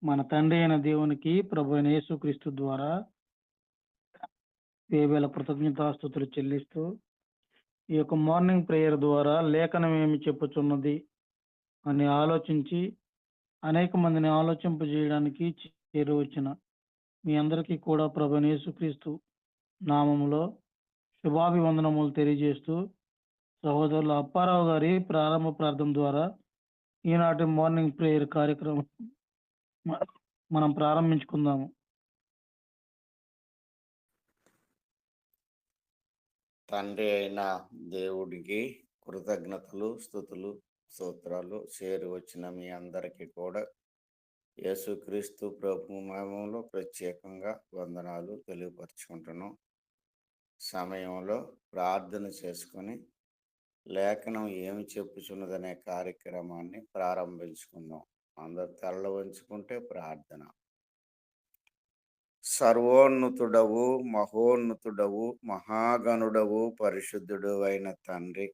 మన తండ్రి అయిన దేవునికి ప్రభువైన యేసుక్రీస్తు ద్వారా వేవేల కృతజ్ఞతాస్తుతులు చెల్లిస్తూ ఈ యొక్క మార్నింగ్ ప్రేయర్ ద్వారా లేఖనం ఏమి చెప్పుచున్నది అని ఆలోచించి అనేక మందిని ఆలోచింపజేయడానికి చేరువచ్చిన మీ అందరికీ కూడా ప్రభువైన యేసుక్రీస్తు నామములో శుభాభివందనములు తెలియజేస్తూ సహోదరులు అప్పారావు గారి ప్రారంభ ప్రార్థన ద్వారా ఈనాటి మార్నింగ్ ప్రేయర్ కార్యక్రమం మనం ప్రారంభించుకుందాము. తండ్రి అయిన దేవుడికి కృతజ్ఞతలు, స్తుతులు, స్తోత్రాలు చేరి వచ్చిన మీ అందరికీ కూడా యేసుక్రీస్తు ప్రభు నామములో ప్రత్యేకంగా వందనాలు తెలియపరుచుకుంటున్నాం. సమయంలో ప్రార్థన చేసుకొని లేఖనం ఏమి చెప్పుచున్నదనే కార్యక్రమాన్ని ప్రారంభించుకుందాం. అందరు తలలు వంచుకుంటే ప్రార్థన. సర్వోన్నతుడవు, మహోన్నతుడవు, మహాగణుడవు, పరిశుద్ధుడు అయిన తండ్రి,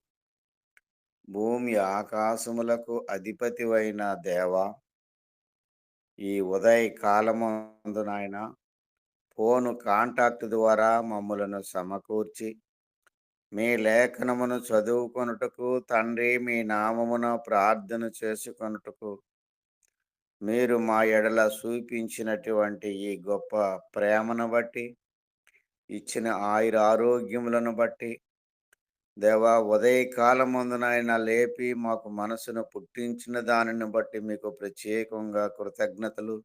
భూమి ఆకాశములకు అధిపతివైన దేవ, ఈ ఉదయ కాలమందు నాయన ఫోను కాంటాక్ట్ ద్వారా మమ్మలను సమకూర్చి మీ లేఖనమును చదువుకొనుటకు తండ్రి, మీ నామమున ప్రార్థన చేసుకొనుటకు మీరు మా ఎడల చూపించినటువంటి ఈ గొప్ప ప్రేమను బట్టి, ఇచ్చిన ఆయురారోగ్యములను బట్టి దేవా, ఉదయకాలమందునైనా లేపి మాకు మనసును పుట్టించిన దానిని బట్టి మీకు ప్రత్యేకంగా కృతజ్ఞతలు,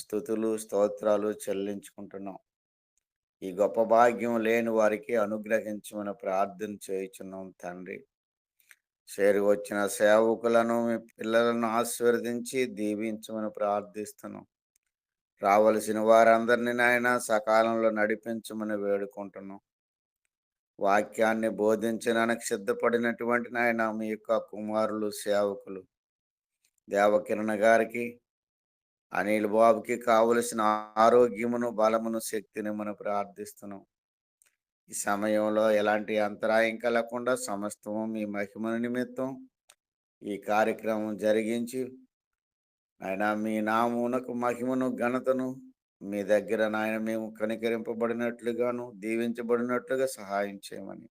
స్తుతులు, స్తోత్రాలు చెల్లించుకుంటున్నాం. ఈ గొప్ప భాగ్యం లేని వారికి అనుగ్రహించమని ప్రార్థన చేయుచున్నాం తండ్రి. చేరి వచ్చిన సేవకులను, మీ పిల్లలను ఆశీర్వదించి దీవించమని ప్రార్థిస్తున్నాం. రావలసిన వారందరినీ నాయన సకాలంలో నడిపించమని వేడుకుంటున్నాం. వాక్యాన్ని బోధించడానికి సిద్ధపడినటువంటి నాయన మీ యొక్క కుమారులు, సేవకులు దేవకిరణ గారికి, అనిల్ బాబుకి కావలసిన ఆరోగ్యమును, బలమును, శక్తిని మనం ప్రార్థిస్తున్నాం. ఈ సమయంలో ఎలాంటి అంతరాయం కలగకుండా సమస్తము మీ మహిమ నిమిత్తం ఈ కార్యక్రమం జరిగించి ఆయన మీ నామునకు మహిమను, ఘనతను మీ దగ్గర నాయన మేము కనికరింపబడినట్లుగాను దీవించబడినట్లుగా సహాయం చేయమని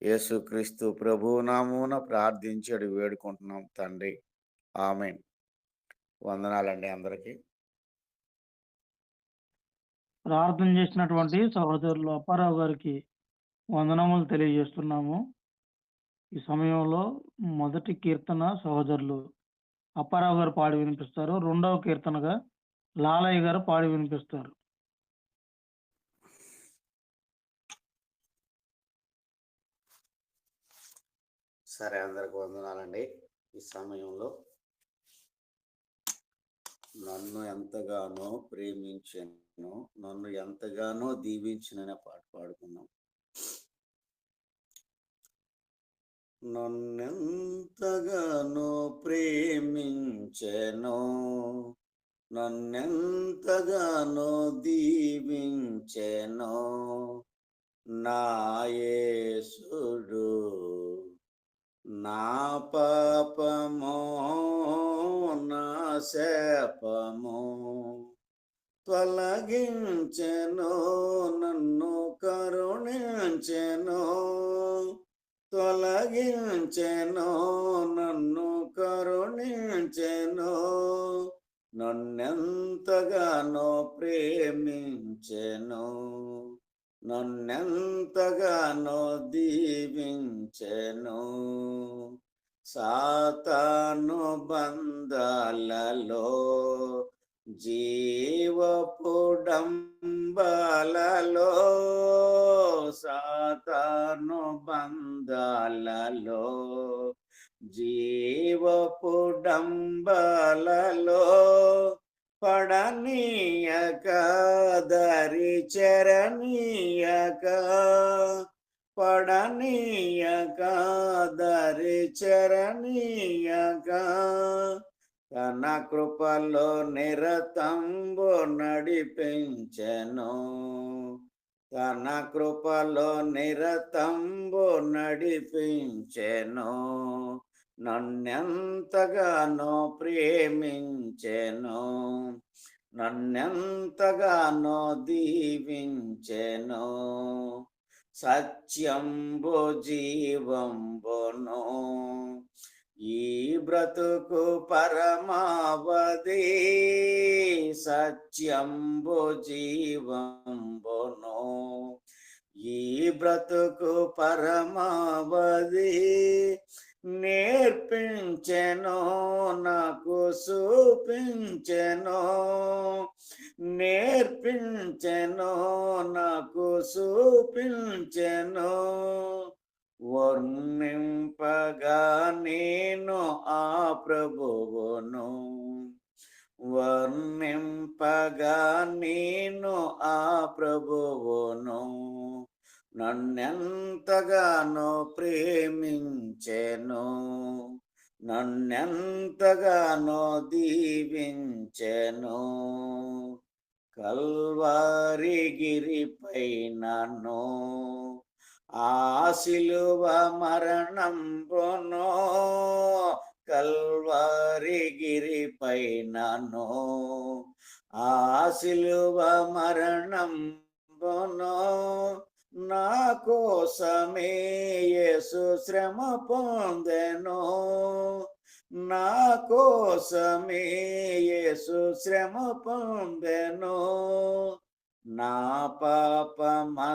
యేసుక్రీస్తు ప్రభు నామున ప్రార్థించి వేడుకుంటున్నాం తండ్రి. ఆమేన్. వందనాలండి అందరికీ. ప్రార్థన చేసినటువంటి సహోదరులు అప్పారావు గారికి వందనములు తెలియజేస్తున్నాము. ఈ సమయంలో మొదటి కీర్తన సహోదరులు అప్పారావు గారు పాడి వినిపిస్తారు. రెండవ కీర్తనగా లాలయ్య గారు పాడి వినిపిస్తారు. సరే, అందరికి వందనాలండి. ఈ సమయంలో నన్ను ఎంతగానో ప్రేమించను, నన్ను ఎంతగానో దీవించిననే పాట పాడుకున్నాం. నన్నెంతగానో ప్రేమించెను, నన్నెంతగానో దీవించెను నా యేసుడు, నా పాపము నా శాపము తొలగించెను, నన్ను కరుణించెను, తొలగించెను, నన్ను కరుణించెను, నన్నెంతగానో ప్రేమించెను, నన్నెంతగానో దీవించెను. సాతాను బంధాలలో, జీవపు డంబాలలో, సాతాను బంధాలలో, జీవపు డంబాలలో పడనీయక, దరి చరణీయక, పడనీయక, దరి చరణీయక, తన కృపలో నిరతంబు నడిపించెను, తన కృపలో నిరతంబు నడిపించెను, నన్నెంతగానో ప్రేమించెను. నన్నెంతగానో దీవించెను. సత్యంబు జీవంబును ఈ బ్రతుకు పరమావధి. సత్యంబు జీవంబును ఈ బ్రతుకు పరమావధి. నేర్పించెను నాకు చూపించెను, నేర్పించెను నాకు చూపించెను. వర్ణింపగా నేను ఆ ప్రభువును, వర్ణింపగా నేను ఆ ప్రభువును. నన్నెంతగానో ప్రేమించెను, నన్నెంతగానో దీవించెను. కల్వారి గిరిపై నన్ను ఆ శిలువ మరణంబును, కల్వారి గిరిపై నన్ను ఆ శిలువ మరణంబును. నా కోసమే యేసు శ్రమ పొందెను, నా కోసమే యేసు శ్రమ పొందెను. నా పాపమంతటిని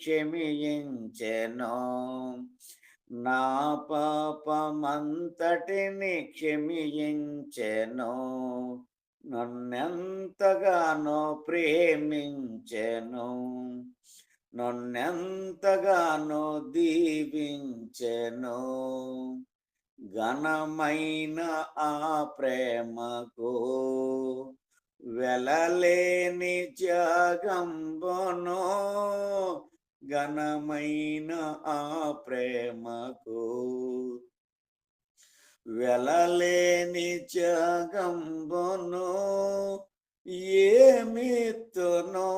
క్షమించెను, నా పాపమంతటిని క్షమించెను. నన్నెంతగానో ప్రేమించెను, నన్నెంతగానో దీవించెను. ఘనమైన ఆ ప్రేమకు వెలలేని త్యాగంబును, ఘనమైన ఆ ప్రేమకు వెలలేని త్యాగంబును. ఏమిత్తునో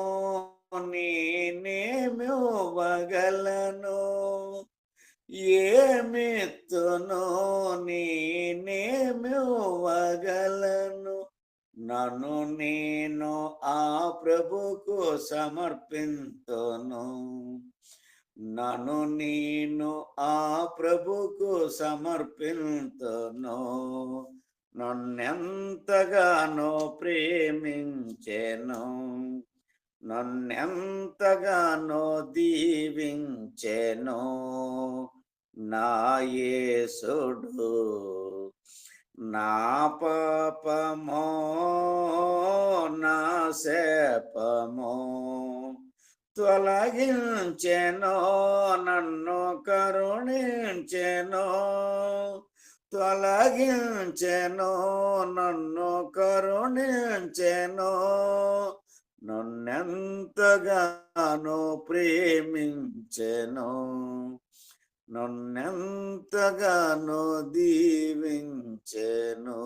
నేనేమివ్వగలను, ఏమిత్తునో నేనేమివ్వగలను. నన్ను నేను ఆ ప్రభుకు సమర్పింతును, నన్ను నేను ఆ ప్రభుకు సమర్పింతును. నన్నెంతగానో ప్రేమించెను, నన్నెంతగానో దీవించెను. నా యేసుడు నా పాపమో నా శాపమో తొలగించెను, నన్ను కరుణించెను, తొలగించెను, నన్ను కరుణించెను. నన్నెంతగానో ప్రేమించెను, నన్నెంతగానో దీవించెను.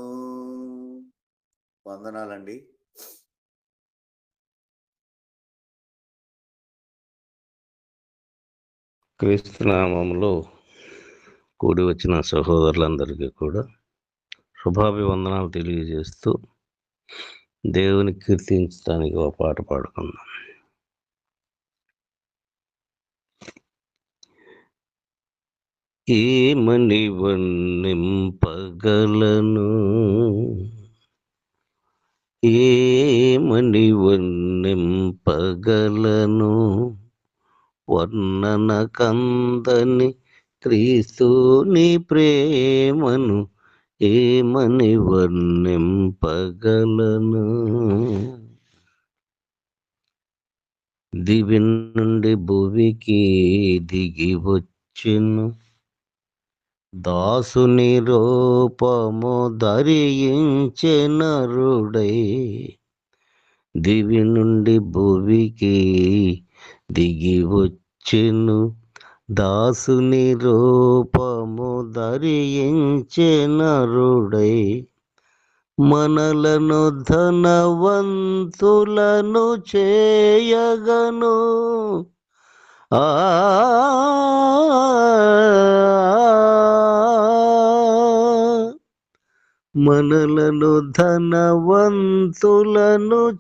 వందనాలండి. క్రీస్తునామములో కూడి వచ్చిన సహోదరులందరికీ కూడా శుభాభివందనాలు తెలియజేస్తూ దేవుని కీర్తించడానికి ఒక పాట పాడుకుందాం. ఏమని వర్ణింపగలను, ఏమని వర్ణింపగలను, వర్ణన కందని క్రీస్తుని ప్రేమను ఏమని వర్ణింపగలను. దివి నుండి భువికి దిగి వచ్చెను, దాసుని రూపము ధరించి నరుడై. దివి నుండి భువికి దిగి వచ్చెను, దాసుని రూపము ధరించి నరుడై. మనలను ధనవంతులను చేయగను, మనలను ధనవంతులను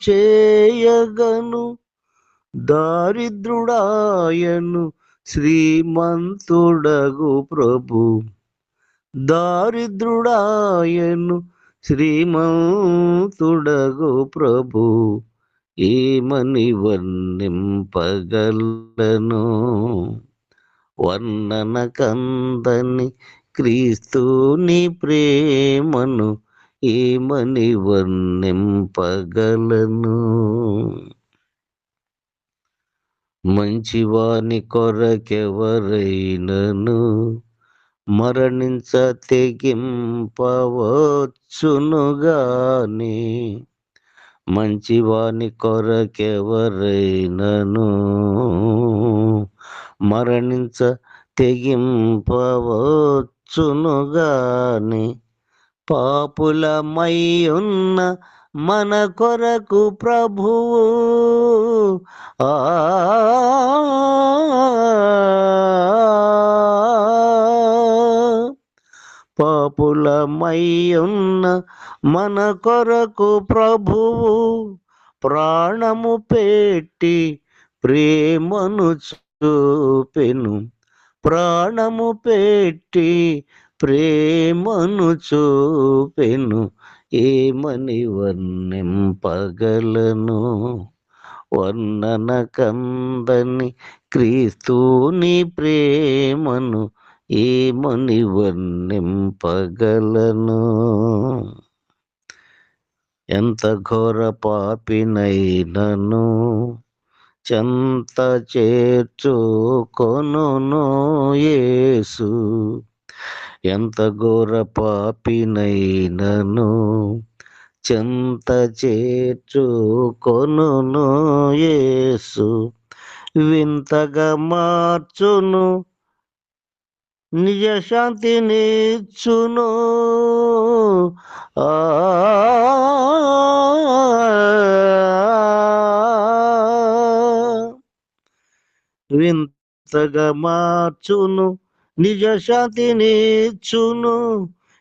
చేయగను, దారిద్రుడాయను శ్రీమంతుడగు ప్రభు. దారిద్రుడాయను శ్రీమంతుడగు ప్రభు. ఏమని వర్ణింపగలను, వర్ణన కందని క్రీస్తుని ప్రేమను. ఏమని వర్ణింపగలను. మంచివాని కొరకెవరైనను మరణించ తెగింపవచ్చునుగాని, మంచివాని కొరకెవరైనను మరణించ తెగింపవచ్చునుగాని, పాపులమై ఉన్న మన కొరకు ప్రభువు పాపులమై ఉన్న మన కొరకు ప్రభువు ప్రాణము పెట్టి ప్రేమను చూపెను. ప్రాణము పెట్టి ప్రేమను చూపెను. ఏమని వర్ణింపగలను, వర్ణన కందని క్రీస్తుని ప్రేమను. ఏమని వర్ణింపగలను. ఎంత ఘోర పాపినైనను చెంత చేర్చుకొనును యేసు. ఎంత ఘోర పాపినైనను చెంత చేర్చుకొనును యేసు. వింతగా మార్చును, నిజ శాంతినిచ్చును. వింతగా మార్చును, నిజ శాంతినిచ్చును.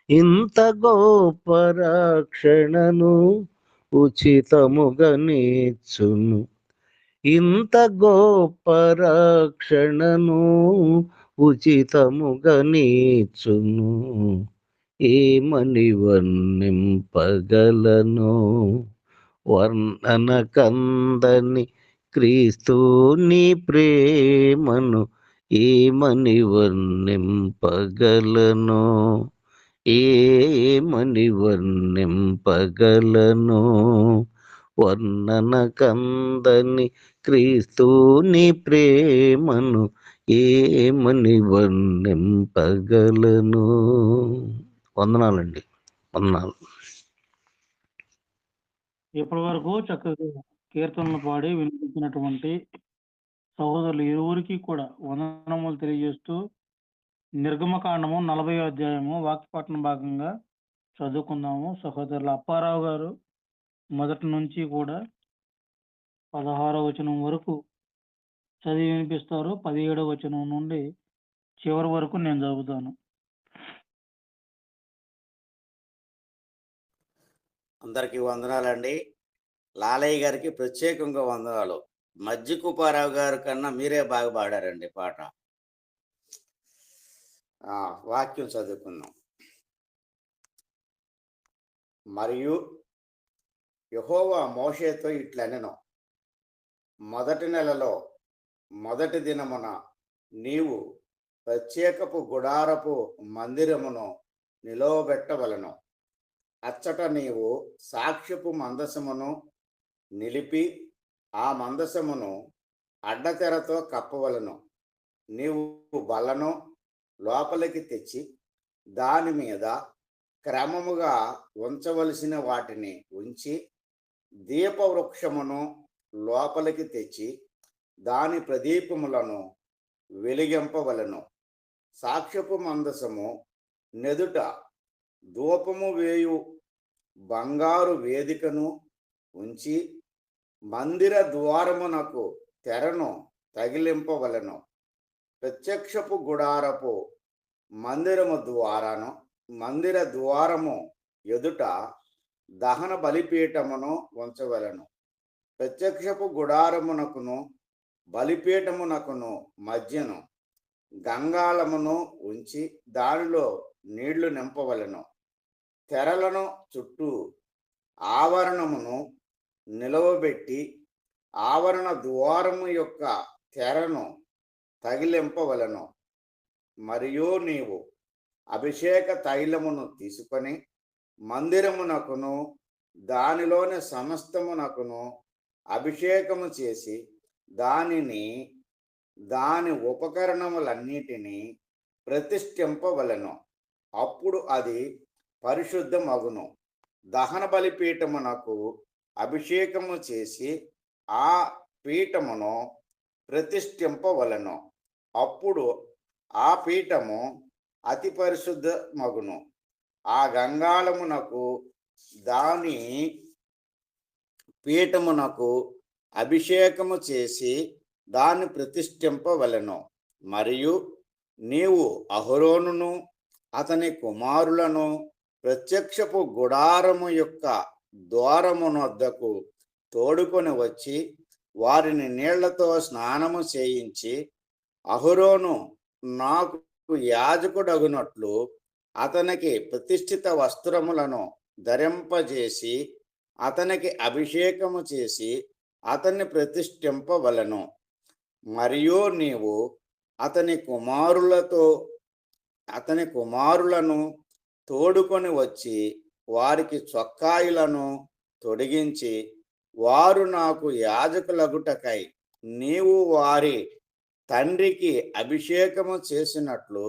ఇంత గొప్ప రక్షణను ఉచితముగా నిచ్చును. ఇంత గొప్ప రక్షణను ఉచితముగా నిచ్చును. ఏమని వర్ణింపగలను, వర్ణన కందని క్రీస్తుని ప్రేమను. ఏమని వర్ణింపగలను, ఏమని వర్ణింపగలను. వర్ణన కందని క్రీస్తుని ప్రేమను. ఏమని వర్ణింపగలను. వందనాలండి. వందనాలు. ఇప్పటి వరకు చక్కగా కీర్తనలు పాడి వినిపించినటువంటి సహోదరులు ఇరువురికి కూడా వందనములు తెలియజేస్తూ నిర్గమకాండము 40వ అధ్యాయము వాక్యపఠన భాగంగా చదువుకుందాము. సహోదరులు అప్పారావు గారు మొదటి నుంచి కూడా 16వ వచనం వరకు చదివి వినిపిస్తారు. 17వ వచనం నుండి చివరి వరకు నేను చదువుతాను. అందరికీ వందనాలండి. లాలయ్య గారికి ప్రత్యేకంగా వందనాలు. మజ్జికుపారావు గారి కన్నా మీరే బాగా పాడారండి పాట. వాక్యం చదువుకుందాం. మరియు యెహోవా మోషేతో ఇట్లనెను, మొదటి నెలలో మొదటి దినమున నీవు ప్రత్యేకపు గుడారపు మందిరమును నిలవబెట్టవలను. అచ్చట నీవు సాక్ష్యపు మందసమును నిలిపి ఆ మందసమును అడ్డతెరతో కప్పవలను. నీవు బలను లోపలికి తెచ్చి దాని మీద క్రమముగా ఉంచవలసిన వాటిని ఉంచి దీపవృక్షమును లోపలికి తెచ్చి దాని ప్రదీపములను వెలిగింపవలను. సాక్ష్యపు మందసము నెదుట ధూపము వేయు బంగారు వేదికను ఉంచి మందిర ద్వారమునకు తెరను తగిలింపవలను. ప్రత్యక్షపు గుడారపు మందిర ద్వారము ఎదుట దహన బలిపీఠమును ఉంచవలెను. ప్రత్యక్షపు గుడారమునకును బలిపీఠమునకును మధ్యను గంగాళమును ఉంచి దానిలో నీళ్లు నింపవలెను. తెరలను చుట్టూ ఆవరణమును నిలవబెట్టి ఆవరణ ద్వారము యొక్క తెరను తగిలింపవలెను. మరియు నీవు అభిషేక తైలమును తీసుకొని మందిరమునకును దానిలోని సమస్తమునకును అభిషేకము చేసి దాని ఉపకరణములన్నిటినీ ప్రతిష్ఠింపవలెను. అప్పుడు అది పరిశుద్ధమగును. దహన బలిపీఠమునకు అభిషేకము చేసి ఆ పీఠమును ప్రతిష్ఠింపవలెను. అప్పుడు ఆ పీఠము అతి పరిశుద్ధమగును. ఆ గంగాళమునకు దాని పీఠమునకు అభిషేకము చేసి దాన్ని ప్రతిష్ఠింపవలెను. మరియు నీవు అహరోనును అతని కుమారులను ప్రత్యక్షపు గుడారము యొక్క ద్వారమునొద్దకు తోడుకొని వచ్చి వారిని నీళ్లతో స్నానము చేయించి, అహరోను నాకు యాజకుడగునట్లు అతనికి ప్రతిష్ఠిత వస్త్రములను ధరింపజేసి అతనికి అభిషేకము చేసి అతన్ని ప్రతిష్ఠింపవలెను. మరియు నీవు అతని కుమారులను తోడుకొని వచ్చి వారికి చొక్కాయిలను తొడిగించి, వారు నాకు యాజకులగుటకై నీవు వారి తండ్రికి అభిషేకము చేసినట్లు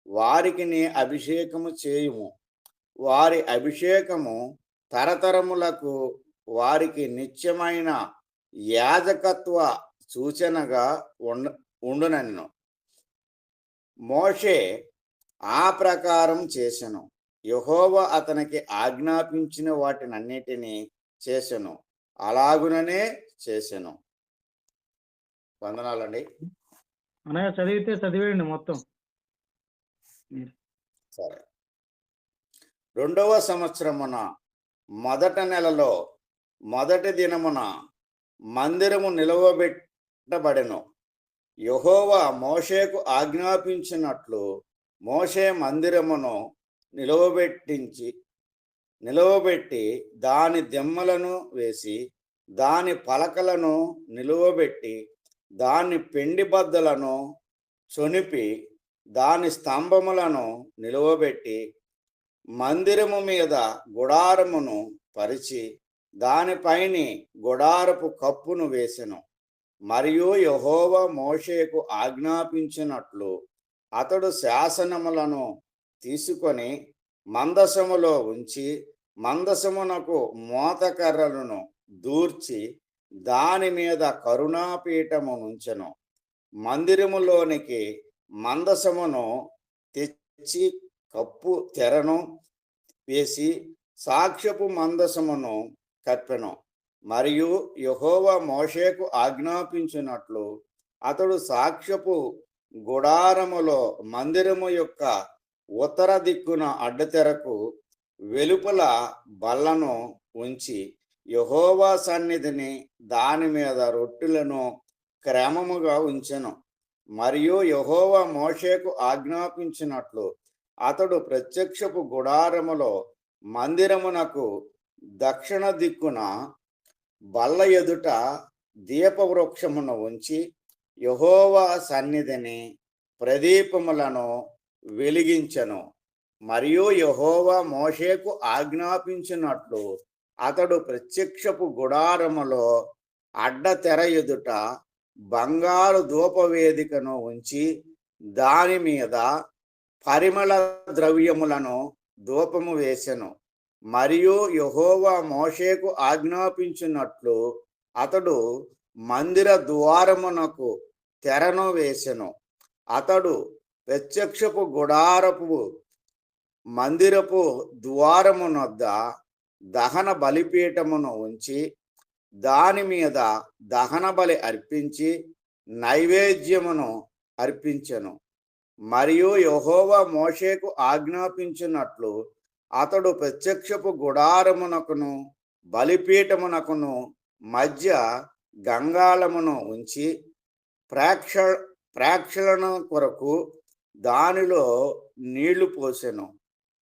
వారికి నీ అభిషేకము చేయుము. వారి అభిషేకము తరతరములకు వారికి నిత్యమైన యాజకత్వ సూచనగా ఉండునన్ను. మోషే ఆ ప్రకారం చేసెను. యెహోవా అతనికి ఆజ్ఞాపించిన వాటినన్నిటినీ చేసెను. అలాగుననే చేసెను. వందనాలండి. అన్నయ్య చదివితే చదివేయండి మొత్తం. సరే. 2వ సంవత్సరమున మొదట నెలలో మొదటి దినమున మందిరము నిలవబెట్టబడెను. యెహోవా మోషేకు ఆజ్ఞాపించినట్లు మోషే మందిరమును నిలవబెట్టి దాని దిమ్మలను వేసి దాని పలకలను నిలువబెట్టి దాని పెండి బద్దలను చొనిపి దాని స్తంభములను నిలువబెట్టి మందిరము మీద గుడారమును పరిచి దానిపైని గుడారపు కప్పును వేసెను. మరియు యెహోవా మోషేకు ఆజ్ఞాపించినట్లు అతడు శాసనములను తీసుకొని మందసములో ఉంచి మందసమునకు మోతకర్రలను దూర్చి దాని మీద కరుణాపీఠము నుంచెను. మందిరములోనికి మందసమును తెచ్చి కప్పు తెరను వేసి సాక్ష్యపు మందసమును కప్పెను. మరియు యెహోవా మోషేకు ఆజ్ఞాపించినట్లు అతడు సాక్ష్యపు గుడారములో మందిరము యొక్క ఉత్తర దిక్కున అడ్డతెరకు వెలుపల బల్లను ఉంచి యెహోవా సన్నిధిని దాని మీద రొట్టెలను క్రమముగా ఉంచెను. మరియు యెహోవా మోషేకు ఆజ్ఞాపించినట్లు అతడు ప్రత్యక్షపు గుడారములో మందిరమునకు దక్షిణ దిక్కున బల్ల ఎదుట దీపవృక్షమును ఉంచి యెహోవా సన్నిధిని ప్రదీపములను వెలిగించెను. మరియు యెహోవా మోషేకు ఆజ్ఞాపించినట్లు అతడు ప్రత్యక్షపు గుడారములో అడ్డతెర ఎదుట బంగారు ధూపవేదికను ఉంచి దాని మీద పరిమళ ద్రవ్యములను ధూపము వేసెను. మరియు యెహోవా మోషేకు ఆజ్ఞాపించినట్లు అతడు మందిర ద్వారమునకు తెరను వేసెను. అతడు ప్రత్యక్షపు గుడారపు మందిరపు ద్వారమునొద్ద దహన బలిపీఠమును ఉంచి దాని మీద దహన బలి అర్పించి నైవేద్యమును అర్పించెను. మరియు యెహోవా మోషేకు ఆజ్ఞాపించినట్లు అతడు ప్రత్యక్షపు గుడారమునకును బలిపీఠమునకును మధ్య గంగాళమును ఉంచి ప్రేక్షలను కొరకు దానిలో నీళ్లు పోసెను.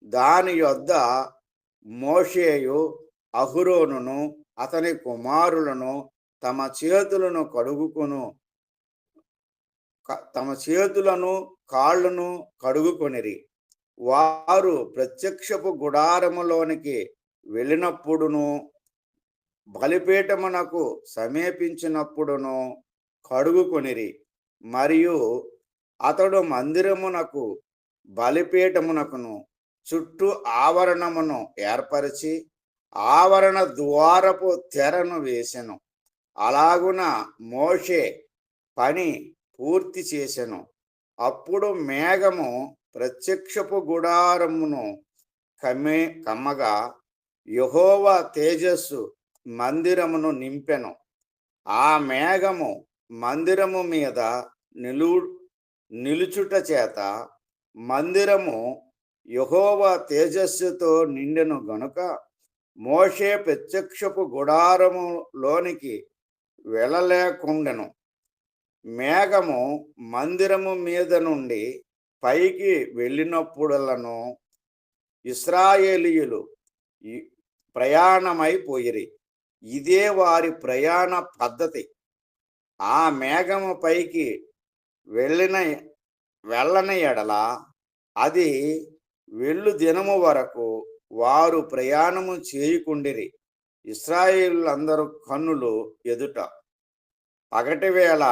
దాని యొద్ద మోషేయు అహరోనును అతని కుమారులను తమ చేతులను కాళ్ళను కడుగుకొనిరి. వారు ప్రత్యక్షపు గుడారములోనికి వెళ్ళినప్పుడును బలిపీఠమునకు సమీపించినప్పుడును కడుగుకొనిరి. మరియు అతడు మందిరమునకు బలిపీఠమునకును చుట్టూ ఆవరణమును ఏర్పరిచి ఆవరణ ద్వారపు తెరను వేసెను. అలాగున మోషే పని పూర్తి చేసెను. అప్పుడు మేఘము ప్రత్యక్షపు గుడారమును కమ్మగా యెహోవా తేజస్సు మందిరమును నింపెను. ఆ మేఘము మందిరము మీద నిలుచుట చేత మందిరము యెహోవా తేజస్సుతో నిండెను గనుక మోషే ప్రత్యక్షపు గుడారములోనికి వెళ్ళలేకుండెను. మేఘము మందిరము మీద నుండి పైకి వెళ్ళినప్పుడలను ఇశ్రాయేలీయులు ప్రయాణమైపోయిరి. ఇదే వారి ప్రయాణ పద్ధతి. ఆ మేఘము పైకి వెళ్ళని ఎడల అది వెళ్ళు దినము వరకు వారు ప్రయాణము చేయకుండిరి. ఇశ్రాయేలులందరూ కన్నులు ఎదుట పగటి వేళ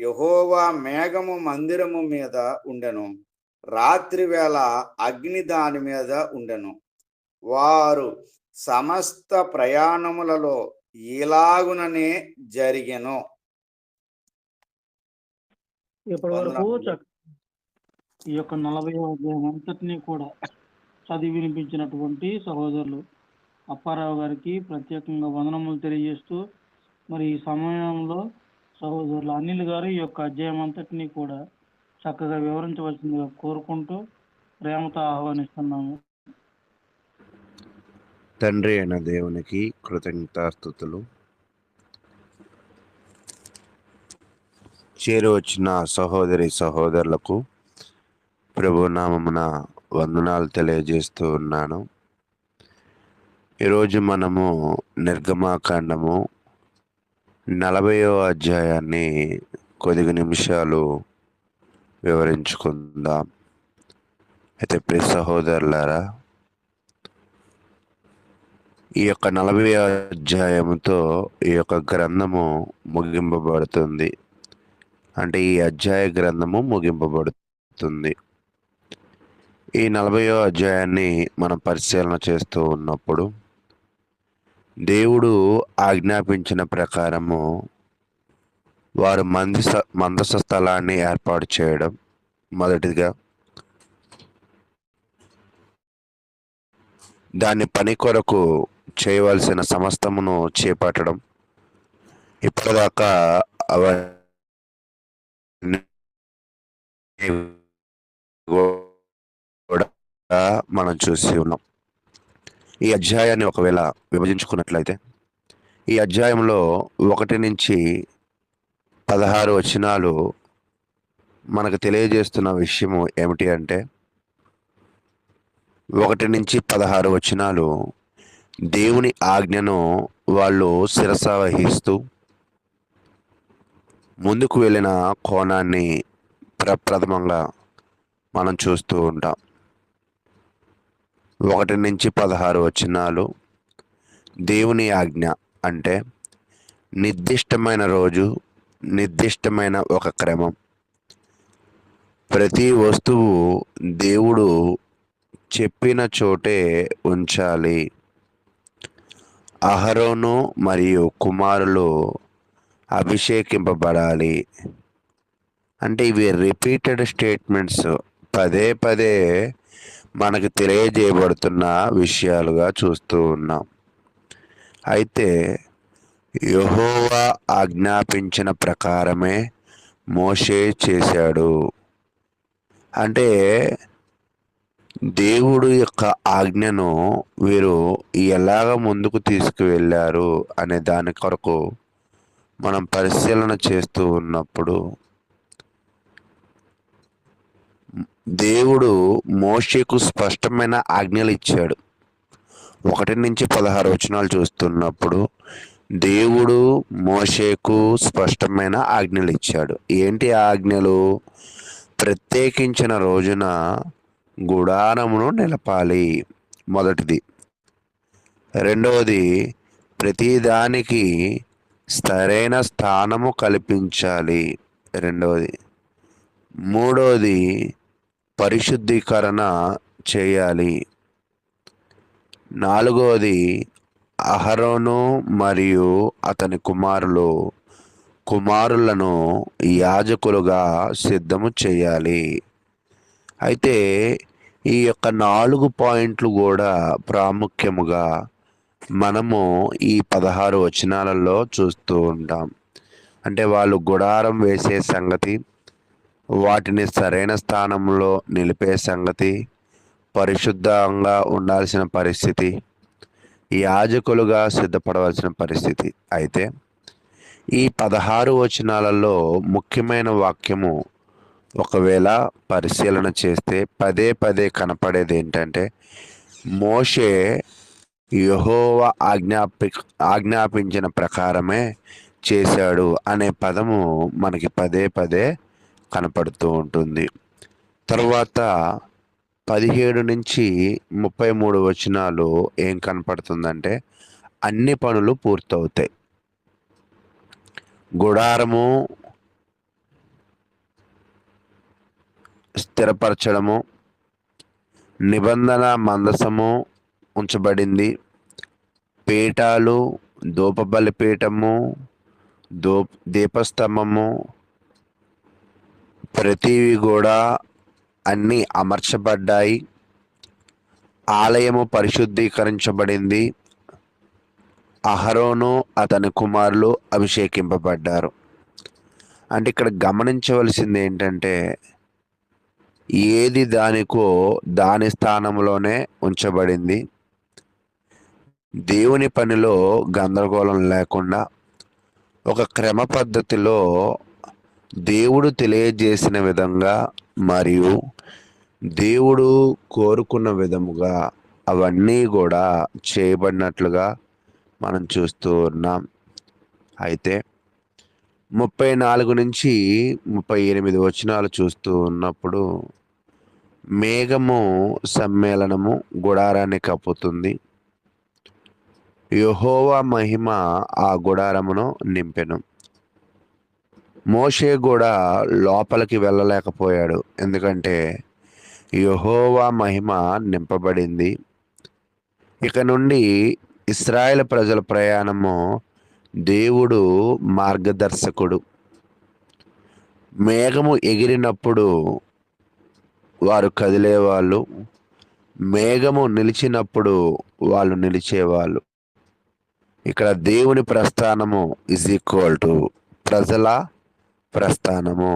యెహోవా మేఘము మందిరము మీద ఉండెను, రాత్రి వేళ అగ్ని దాని మీద ఉండెను. వారు సమస్త ప్రయాణములలో ఇలాగుననే జరిగెను. ఇప్పటి వరకు ఈ యొక్క 40వ అధ్యాయం అంతటినీ కూడా చదివి వినిపించినటువంటి సహోదరులు అప్పారావు గారికి ప్రత్యేకంగా వందనములు తెలియజేస్తూ, మరి ఈ సమయంలో సహోదరులు అనిల్ గారు ఈ యొక్క అధ్యాయం అంతటినీ కూడా చక్కగా వివరించవలసిందిగా కోరుకుంటూ ప్రేమతో ఆహ్వానిస్తున్నాము. తండ్రి అయిన దేవునికి కృతజ్ఞతాస్తుతులు. చేరి వచ్చిన సహోదరి సహోదరులకు ప్రభునామమున వందనాలు తెలియజేస్తూ ఉన్నాను. ఈరోజు మనము నిర్గమాకాండము 40వ అధ్యాయాన్ని కొద్ది నిమిషాలు వివరించుకుందాం. అయితే ప్రియ సహోదరులారా, ఈ యొక్క 40వ అధ్యాయముతో ఈ యొక్క గ్రంథము ముగింపబడుతుంది. అంటే ఈ అధ్యాయ గ్రంథము ముగింపబడుతుంది. ఈ 40వ అధ్యాయాన్ని మనం పరిశీలన చేస్తూ ఉన్నప్పుడు దేవుడు ఆజ్ఞాపించిన ప్రకారము వారు మందస స్థలాన్ని ఏర్పాటు చేయడం మొదటిగా, దాని పని కొరకు చేయవలసిన సమస్తమును చేపట్టడం, ఇప్పటిదాకా మనం చూసి ఉన్నాం. ఈ అధ్యాయాన్ని ఒకవేళ విభజించుకున్నట్లయితే ఈ అధ్యాయంలో 1 నుంచి 16 వచనాలు మనకు తెలియజేస్తున్న విషయము ఏమిటి అంటే, 1 నుంచి 16 వచనాలు దేవుని ఆజ్ఞను వాళ్ళు శిరస వహిస్తూ ముందుకు వెళ్ళిన కోణాన్ని ప్రప్రథమంగా మనం చూస్తూ ఉంటాం. 1 నుంచి 16 వచనాలు దేవుని ఆజ్ఞ అంటే నిర్దిష్టమైన రోజు, నిర్దిష్టమైన ఒక క్రమం. ప్రతి వస్తువు దేవుడు చెప్పిన చోటే ఉంచాలి. అహరోను మరియు కుమారులు అభిషేకింపబడాలి. అంటే ఇవి రిపీటెడ్ స్టేట్మెంట్స్, పదే పదే మనకు తెలియజేయబడుతున్న విషయాలుగా చూస్తూ ఉన్నాం. అయితే యెహోవా ఆజ్ఞాపించిన ప్రకారమే మోషే చేశాడు. అంటే దేవుడు యొక్క ఆజ్ఞను వీరు ఎలాగ ముందుకు తీసుకువెళ్ళారు అనే దాని కొరకు మనం పరిశీలన చేస్తూ ఉన్నప్పుడు దేవుడు మోషేకు స్పష్టమైన ఆజ్ఞలు ఇచ్చాడు. 1-16 వచనాలు చూస్తున్నప్పుడు దేవుడు మోషేకు స్పష్టమైన ఆజ్ఞలు ఇచ్చాడు. ఏంటి ఆజ్ఞలు? ప్రత్యేకించిన రోజున గుడారమును నిలపాలి, మొదటిది. రెండవది, ప్రతిదానికి సరైన స్థానము కల్పించాలి, రెండవది. మూడవది, పరిశుద్ధీకరణ చేయాలి. నాలుగవది, అహరోను మరియు అతని కుమారులను యాజకులుగా సిద్ధము చేయాలి. అయితే ఈ యొక్క 4 పాయింట్లు కూడా ప్రాముఖ్యముగా మనము ఈ 16 వచనాలలో చూస్తూ ఉంటాం. అంటే వాళ్ళు గుడారం వేసే సంగతి, వాటిని సరైన స్థానంలో నిలిపే సంగతి, పరిశుద్ధంగా ఉండాల్సిన పరిస్థితి, యాజకులుగా సిద్ధపడవలసిన పరిస్థితి. అయితే ఈ 16 వచనాలలో ముఖ్యమైన వాక్యము ఒకవేళ పరిశీలన చేస్తే పదే కనపడేది ఏంటంటే, మోషే యెహోవా ఆజ్ఞాపించిన ప్రకారమే చేశాడు అనే పదము మనకి పదే కనపడుతూ ఉంటుంది. తర్వాత 17-33 వచనాలు ఏం కనపడుతుందంటే, అన్ని పనులు పూర్తవుతాయి. గుడారము స్థిరపరచడము, నిబంధన మందసము ఉంచబడింది, పీఠాలు, ధూపబలి పీఠము, దీపస్తంభము, ప్రతివి కూడా అన్నీ అమర్చబడ్డాయి. ఆలయము పరిశుద్ధీకరించబడింది. అహరోను అతని కుమారులు అభిషేకింపబడ్డారు. అంటే ఇక్కడ గమనించవలసింది ఏంటంటే, ఏది దానికో దాని స్థానంలోనే ఉంచబడింది. దేవుని పనిలో గందరగోళం లేకుండా ఒక క్రమ పద్ధతిలో దేవుడు తెలియజేసిన విధంగా మరియు దేవుడు కోరుకున్న విధముగా అవన్నీ కూడా చేయబడినట్లుగా మనం చూస్తూ ఉన్నాం. అయితే 34-38 వచనాలు చూస్తూ ఉన్నప్పుడు, మేఘము సమ్మేళనము గుడారాన్ని కప్పుతుంది, యెహోవా మహిమ ఆ గుడారమును నింపెను. మోషే కూడా లోపలికి వెళ్ళలేకపోయాడు, ఎందుకంటే యెహోవా మహిమ నింపబడింది. ఇక నుండి ఇశ్రాయేలు ప్రజల ప్రయాణము దేవుడు మార్గదర్శకుడు. మేఘము ఎగిరినప్పుడు వారు కదిలేవాళ్ళు, మేఘము నిలిచినప్పుడు వాళ్ళు నిలిచేవాళ్ళు. ఇక్కడ దేవుని ప్రస్థానము = ప్రజల ప్రస్థానము.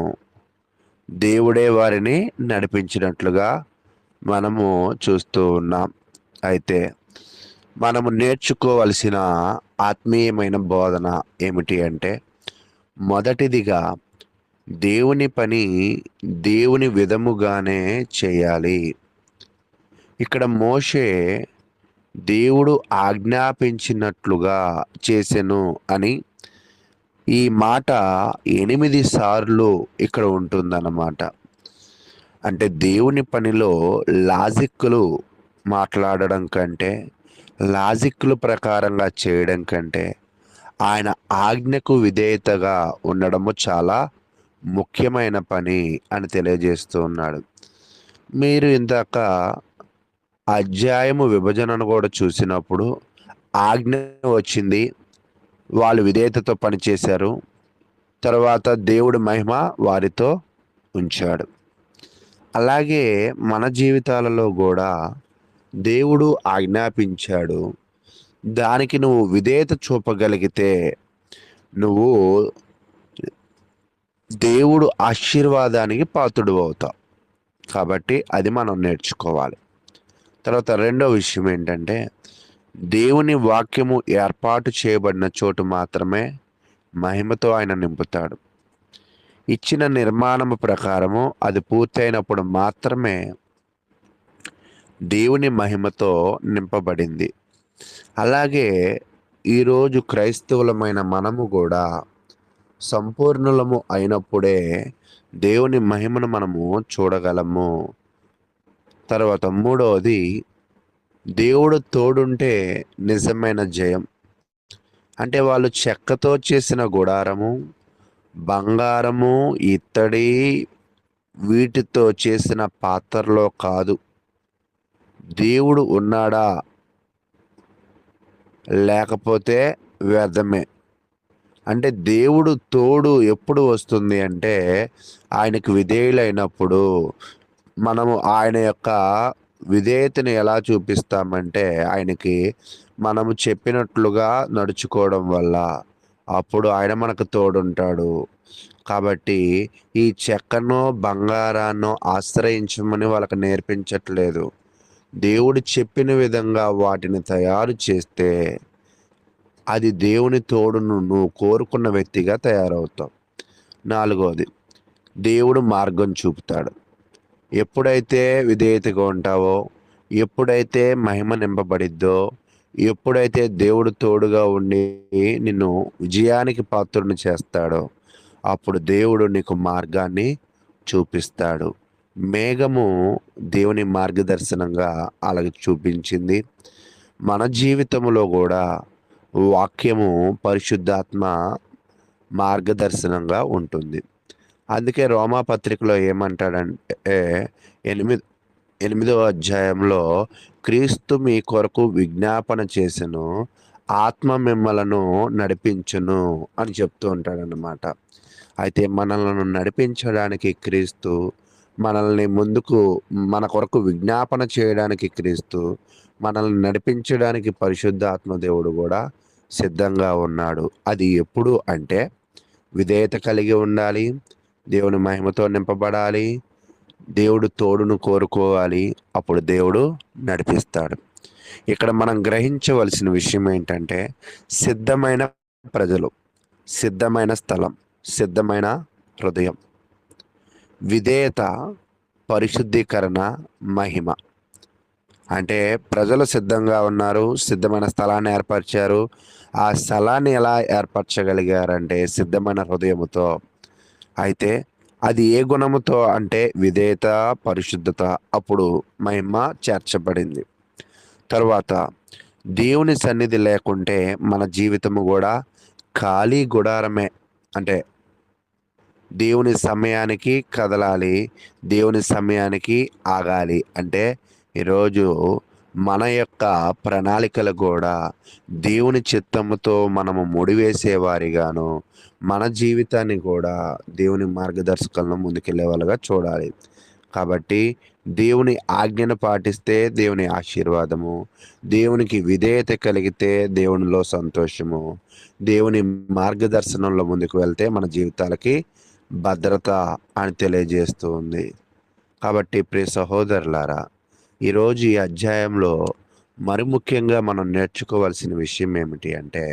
దేవుడే వారిని నడిపించినట్లుగా మనము చూస్తూ ఉన్నాం. అయితే మనము నేర్చుకోవలసిన ఆత్మీయమైన బోధన ఏమిటి అంటే, మొదటిదిగా దేవుని పని దేవుని విధముగానే చేయాలి. ఇక్కడ మోషే దేవుడు ఆజ్ఞాపించినట్లుగా చేసెను అని ఈ మాట 8 సార్లు ఇక్కడ ఉంటుందన్నమాట. అంటే దేవుని పనిలో లాజిక్లు మాట్లాడడం కంటే, లాజిక్లు ప్రకారంగా చేయడం కంటే ఆయన ఆజ్ఞకు విధేయతగా ఉండడము చాలా ముఖ్యమైన పని అని తెలియజేస్తూ ఉన్నాడు. మీరు ఇందాక అధ్యాయము విభజనను కూడా చూసినప్పుడు ఆజ్ఞ వచ్చింది, వాళ్ళు విధేయతతో పనిచేశారు, తర్వాత దేవుడి మహిమ వారితో ఉంచాడు. అలాగే మన జీవితాలలో కూడా దేవుడు ఆజ్ఞాపించాడు, దానికి నువ్వు విధేయత చూపగలిగితే నువ్వు దేవుడు ఆశీర్వాదానికి పాత్రుడు అవుతావు. కాబట్టి అది మనం నేర్చుకోవాలి. తర్వాత రెండో విషయం ఏంటంటే, దేవుని వాక్యము ఏర్పాటు చేయబడిన చోటు మాత్రమే మహిమతో ఆయన నింపుతాడు. ఇచ్చిన నిర్మాణము ప్రకారము అది పూర్తయినప్పుడు మాత్రమే దేవుని మహిమతో నింపబడింది. అలాగే ఈరోజు క్రైస్తవులమైన మనము కూడా సంపూర్ణులము అయినప్పుడే దేవుని మహిమను మనము చూడగలము. తర్వాత మూడవది, దేవుడు తోడుంటే నిజమైన జయం. అంటే వాళ్ళు చెక్కతో చేసిన గుడారము, బంగారము, ఇత్తడి వీటితో చేసిన పాత్రలో కాదు. దేవుడు ఉన్నాడా లేకపోతే వ్యర్థమే. అంటే దేవుడు తోడు ఎప్పుడు వస్తుంది అంటే ఆయనకు విధేయులైనప్పుడు. మనము ఆయన యొక్క విధేయతని ఎలా చూపిస్తామంటే ఆయనకి మనము చెప్పినట్లుగా నడుచుకోవడం వల్ల. అప్పుడు ఆయన మనకు తోడుంటాడు. కాబట్టి ఈ చెక్కనో బంగారాన్నో ఆశ్రయించమని వాళ్ళకి నేర్పించట్లేదు. దేవుడు చెప్పిన విధంగా వాటిని తయారు చేస్తే అది దేవుని తోడును నువ్వు కోరుకున్న వ్యక్తిగా తయారవుతావు. నాలుగవది, దేవుడు మార్గం చూపుతాడు. ఎప్పుడైతే విధేయతగా ఉంటావో, ఎప్పుడైతే మహిమ నింపబడిద్దో, ఎప్పుడైతే దేవుడు తోడుగా ఉండి నిన్ను విజయానికి పాత్రుని చేస్తాడో, అప్పుడు దేవుడు నీకు మార్గాన్ని చూపిస్తాడు. మేఘము దేవుని మార్గదర్శనంగా అలాగే చూపించింది. మన జీవితంలో కూడా వాక్యము పరిశుద్ధాత్మ మార్గదర్శనంగా ఉంటుంది. అందుకే రోమాపత్రికలో ఏమంటాడంటే 8వ అధ్యాయంలో, క్రీస్తు మీ కొరకు విజ్ఞాపన చేసెను, ఆత్మ మిమ్మలను నడిపించును అని చెప్తూ ఉంటాడనమాట. అయితే మనలను నడిపించడానికి క్రీస్తు, మనల్ని ముందుకు మన కొరకు విజ్ఞాపన చేయడానికి క్రీస్తు, మనల్ని నడిపించడానికి పరిశుద్ధాత్మ దేవుడు కూడా సిద్ధంగా ఉన్నాడు. అది ఎప్పుడు అంటే విధేయత కలిగి ఉండాలి, దేవుని మహిమతో నింపబడాలి, దేవుడు తోడును కోరుకోవాలి. అప్పుడు దేవుడు నడిపిస్తాడు. ఇక్కడ మనం గ్రహించవలసిన విషయం ఏంటంటే, సిద్ధమైన ప్రజలు, సిద్ధమైన స్థలం, సిద్ధమైన హృదయం, విధేయత, పరిశుద్ధీకరణ, మహిమ. అంటే ప్రజలు సిద్ధంగా ఉన్నారు, సిద్ధమైన స్థలాన్ని ఏర్పరిచారు. ఆ స్థలాన్ని ఎలా ఏర్పరచగలిగారంటే సిద్ధమైన హృదయముతో. అయితే అది ఏ గుణముతో అంటే విధేయత, పరిశుద్ధత. అప్పుడు మహిమ చేర్చబడింది. తరువాత దేవుని సన్నిధి లేకుంటే మన జీవితము కూడా ఖాళీ గుడారమే. అంటే దేవుని సమయానికి కదలాలి, దేవుని సమయానికి ఆగాలి. అంటే ఈరోజు మన యొక్క ప్రణాళికలు కూడా దేవుని చిత్తముతో మనము ముడివేసేవారిగాను, మన జీవితాన్ని కూడా దేవుని మార్గదర్శకాలను ముందుకెళ్లే వాళ్ళగా చూడాలి. కాబట్టి దేవుని ఆజ్ఞను పాటిస్తే దేవుని ఆశీర్వాదము, దేవునికి విధేయత కలిగితే దేవునిలో సంతోషము, దేవుని మార్గదర్శనంలో ముందుకు వెళ్తే మన జీవితాలకి భద్రత అని తెలియజేస్తూ ఉంది. కాబట్టి ప్రియ సహోదరులారా, ఈరోజు ఈ అధ్యాయంలో మరి ముఖ్యంగా మనం నేర్చుకోవాల్సిన విషయం ఏమిటి అంటే,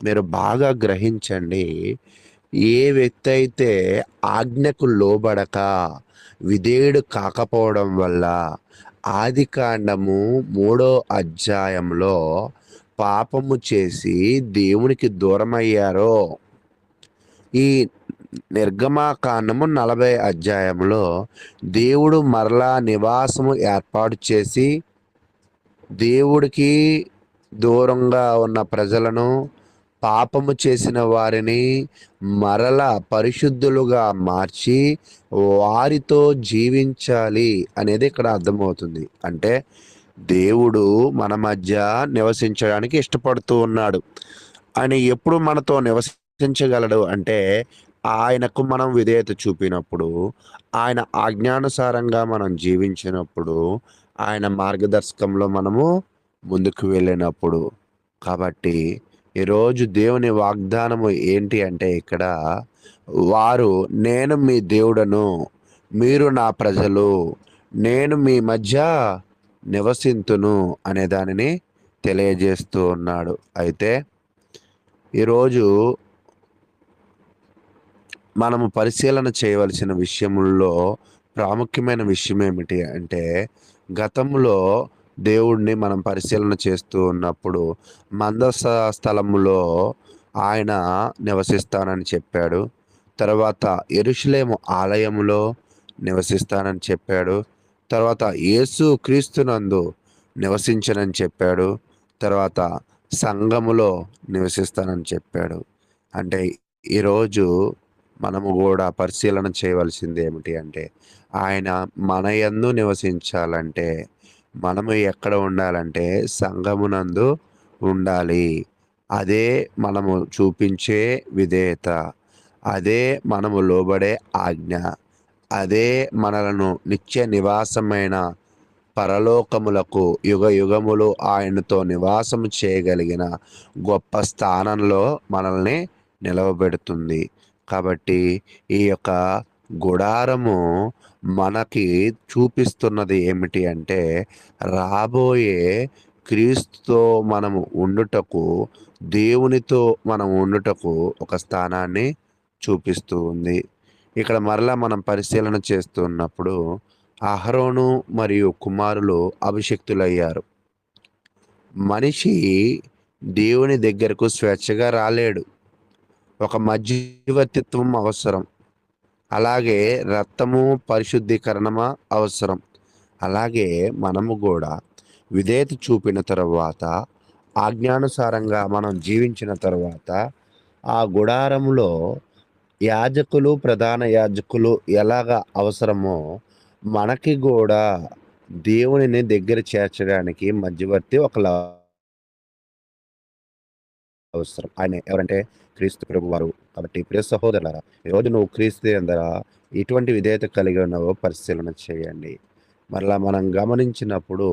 మీరు బాగా గ్రహించండి. ఏ వ్యక్తి అయితే ఆజ్ఞకు లోబడక విధేయుడు కాకపోవడం వల్ల ఆదికాండము 3వ అధ్యాయంలో పాపము చేసి దేవునికి దూరమయ్యారో, ఈ నిర్గమాకాండము 40 అధ్యాయంలో దేవుడు మరలా నివాసము ఏర్పాటు చేసి దేవుడికి దూరంగా ఉన్న ప్రజలను, పాపము చేసిన వారిని మరల పరిశుద్ధులుగా మార్చి వారితో జీవించాలి అనేది ఇక్కడ అర్థమవుతుంది. అంటే దేవుడు మన మధ్య నివసించడానికి ఇష్టపడుతూ ఉన్నాడు. ఆయన ఎప్పుడు మనతో నివసించగలడు అంటే ఆయనకు మనం విధేయత చూపినప్పుడు, ఆయన ఆజ్ఞానుసారంగా మనం జీవించినప్పుడు, ఆయన మార్గదర్శకంలో మనము ముందుకు వెళ్ళినప్పుడు. కాబట్టి ఈరోజు దేవుని వాగ్దానము ఏంటి అంటే, ఇక్కడ వారు నేను మీ దేవుడను, మీరు నా ప్రజలు, నేను మీ మధ్య నివసింతును అనే దానిని తెలియజేస్తూ ఉన్నాడు. అయితే ఈరోజు మనము పరిశీలన చేయవలసిన విషయముల్లో ప్రాముఖ్యమైన విషయం ఏమిటి అంటే, గతంలో దేవుడిని మనం పరిశీలన చేస్తూ ఉన్నప్పుడు మందస స్థలములో ఆయన నివసిస్తానని చెప్పాడు. తర్వాత యెరూషలేము ఆలయములో నివసిస్తానని చెప్పాడు. తర్వాత యేసు క్రీస్తునందు నివసించనని చెప్పాడు. తర్వాత సంఘములో నివసిస్తానని చెప్పాడు. అంటే ఈరోజు మనము కూడా పరిశీలన చేయవలసింది ఏమిటి అంటే, ఆయన మన యందు నివసించాలంటే మనము ఎక్కడ ఉండాలంటే సంఘమునందు ఉండాలి. అదే మనము చూపించే విధేయత, అదే మనము లోబడే ఆజ్ఞ, అదే మనలను నిత్య నివాసమైన పరలోకములకు యుగ యుగములు ఆయనతో నివాసము చేయగలిగిన గొప్ప స్థానంలో మనల్ని నిలవబెడుతుంది. కాబట్టి ఈ యొక్క గుడారము మనకి చూపిస్తున్నది ఏమిటి అంటే, రాబోయే క్రీస్తుతో మనము ఉండుటకు, దేవునితో మనం ఉండుటకు ఒక స్థానాన్ని చూపిస్తూ ఉంది. ఇక్కడ మరలా మనం పరిశీలన చేస్తున్నప్పుడు అహరోను మరియు కుమారులు అభిషిక్తులయ్యారు. మనిషి దేవుని దగ్గరకు స్వేచ్ఛగా రాలేడు. ఒక మధ్యవర్తిత్వం అవసరం. అలాగే రక్తము పరిశుద్ధీకరణ అవసరం. అలాగే మనము కూడా విధేయత చూపిన తర్వాత, ఆజ్ఞానుసారంగా మనం జీవించిన తర్వాత, ఆ గుడారములో యాజకులు, ప్రధాన యాజకులు ఎలాగా అవసరమో మనకి కూడా దేవునిని దగ్గర చేర్చడానికి మధ్యవర్తి ఒకలా అవసరం. ఆయన ఎవరంటే క్రీస్తు ప్రభువారు. కాబట్టి ప్రియ సహోదరులారా, ఈరోజు నువ్వు క్రీస్తు యందల ఎటువంటి విధేయత కలిగి ఉన్నావో పరిశీలన చేయండి. మరలా మనం గమనించినప్పుడు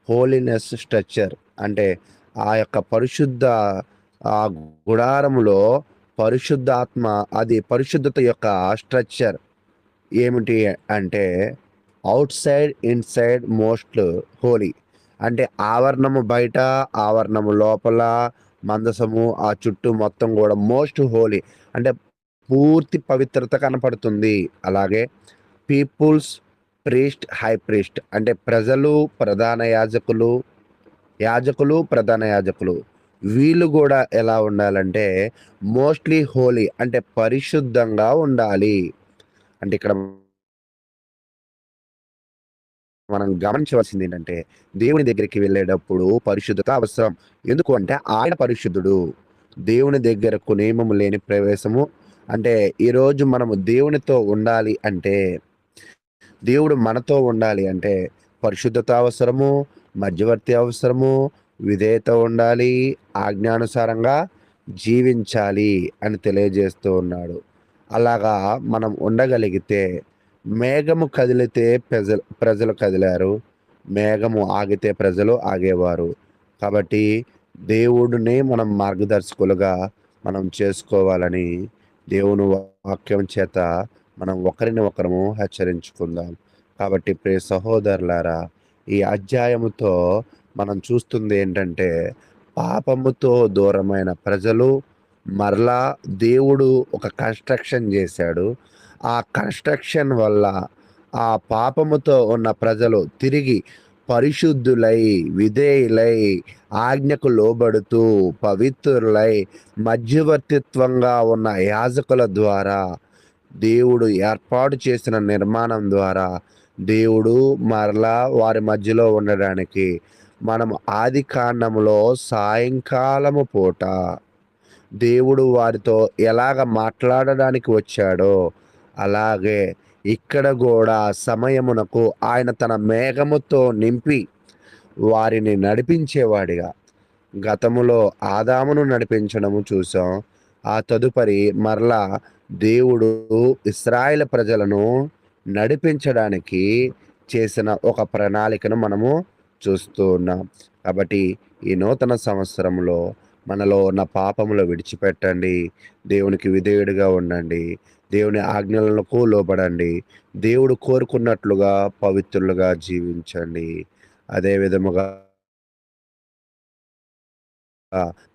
హోలీనెస్ స్ట్రక్చర్ అంటే ఆ యొక్క పరిశుద్ధ ఆ గుడారములో పరిశుద్ధాత్మ, అది పరిశుద్ధత యొక్క స్ట్రక్చర్ ఏమిటి అంటే out side, inside, most Holi. అంటే ఆవరణము బయట, ఆవరణము లోపల, మందసము ఆ చుట్టూ మొత్తం కూడా మోస్ట్ హోలీ అంటే పూర్తి పవిత్రత కనపడుతుంది. అలాగే పీపుల్స్, ప్రీస్ట్, హై ప్రీస్ట్ అంటే ప్రజలు, ప్రధాన యాజకులు, యాజకులు, ప్రధాన యాజకులు వీళ్ళు కూడా ఎలా ఉండాలంటే మోస్ట్లీ హోలీ అంటే పరిశుద్ధంగా ఉండాలి. అంటే ఇక్కడ మనం గమనించవలసింది ఏంటంటే, దేవుని దగ్గరికి వెళ్ళేటప్పుడు పరిశుద్ధత అవసరం. ఎందుకు అంటే ఆయన పరిశుద్ధుడు. దేవుని దగ్గరకు నియమము లేని ప్రవేశము. అంటే ఈరోజు మనము దేవునితో ఉండాలి అంటే, దేవుడు మనతో ఉండాలి అంటే పరిశుద్ధత అవసరము, మధ్యవర్తి అవసరము, విధేయత ఉండాలి, ఆజ్ఞానుసారంగా జీవించాలి అని తెలియజేస్తూ ఉన్నాడు. అలాగా మనం ఉండగలిగితే, మేఘము కదిలితే ప్రజలు కదిలారు, మేఘము ఆగితే ప్రజలు ఆగేవారు. కాబట్టి దేవుడిని మనం మార్గదర్శకులుగా మనం చేసుకోవాలని దేవుని వాక్యం చేత మనం ఒకరిని ఒకరము హెచ్చరించుకుందాం. కాబట్టి ప్రియ సహోదరులారా, ఈ అధ్యాయముతో మనం చూస్తుంది ఏంటంటే, పాపముతో దూరమైన ప్రజలు మరలా దేవుడు ఒక కన్స్ట్రక్షన్ చేశాడు. ఆ కన్స్ట్రక్షన్ వల్ల ఆ పాపముతో ఉన్న ప్రజలు తిరిగి పరిశుద్ధులై, విధేయులై, ఆజ్ఞకు లోబడుతూ పవిత్రులై, మధ్యవర్తిత్వంగా ఉన్న యాజకుల ద్వారా, దేవుడు ఏర్పాటు చేసిన నిర్మాణం ద్వారా దేవుడు మరలా వారి మధ్యలో ఉండడానికి, మనం ఆది కాండములో సాయంకాలము పూట దేవుడు వారితో ఎలాగ మాట్లాడడానికి వచ్చాడో, అలాగే ఇక్కడ కూడా సమయమునకు ఆయన తన మేఘముతో నింపి వారిని నడిపించేవాడిగా, గతములో ఆదామును నడిపించడము చూసాం. ఆ తదుపరి మరలా దేవుడు ఇశ్రాయేలు ప్రజలను నడిపించడానికి చేసిన ఒక ప్రణాళికను మనము చూస్తూ ఉన్నాం. కాబట్టి ఈ నూతన సంవత్సరంలో మనలో ఉన్న పాపములు విడిచిపెట్టండి, దేవునికి విధేయుడిగా ఉండండి, దేవుని ఆజ్ఞలకు లోబడండి, దేవుడు కోరుకున్నట్లుగా పవిత్రులుగా జీవించండి. అదే విధముగా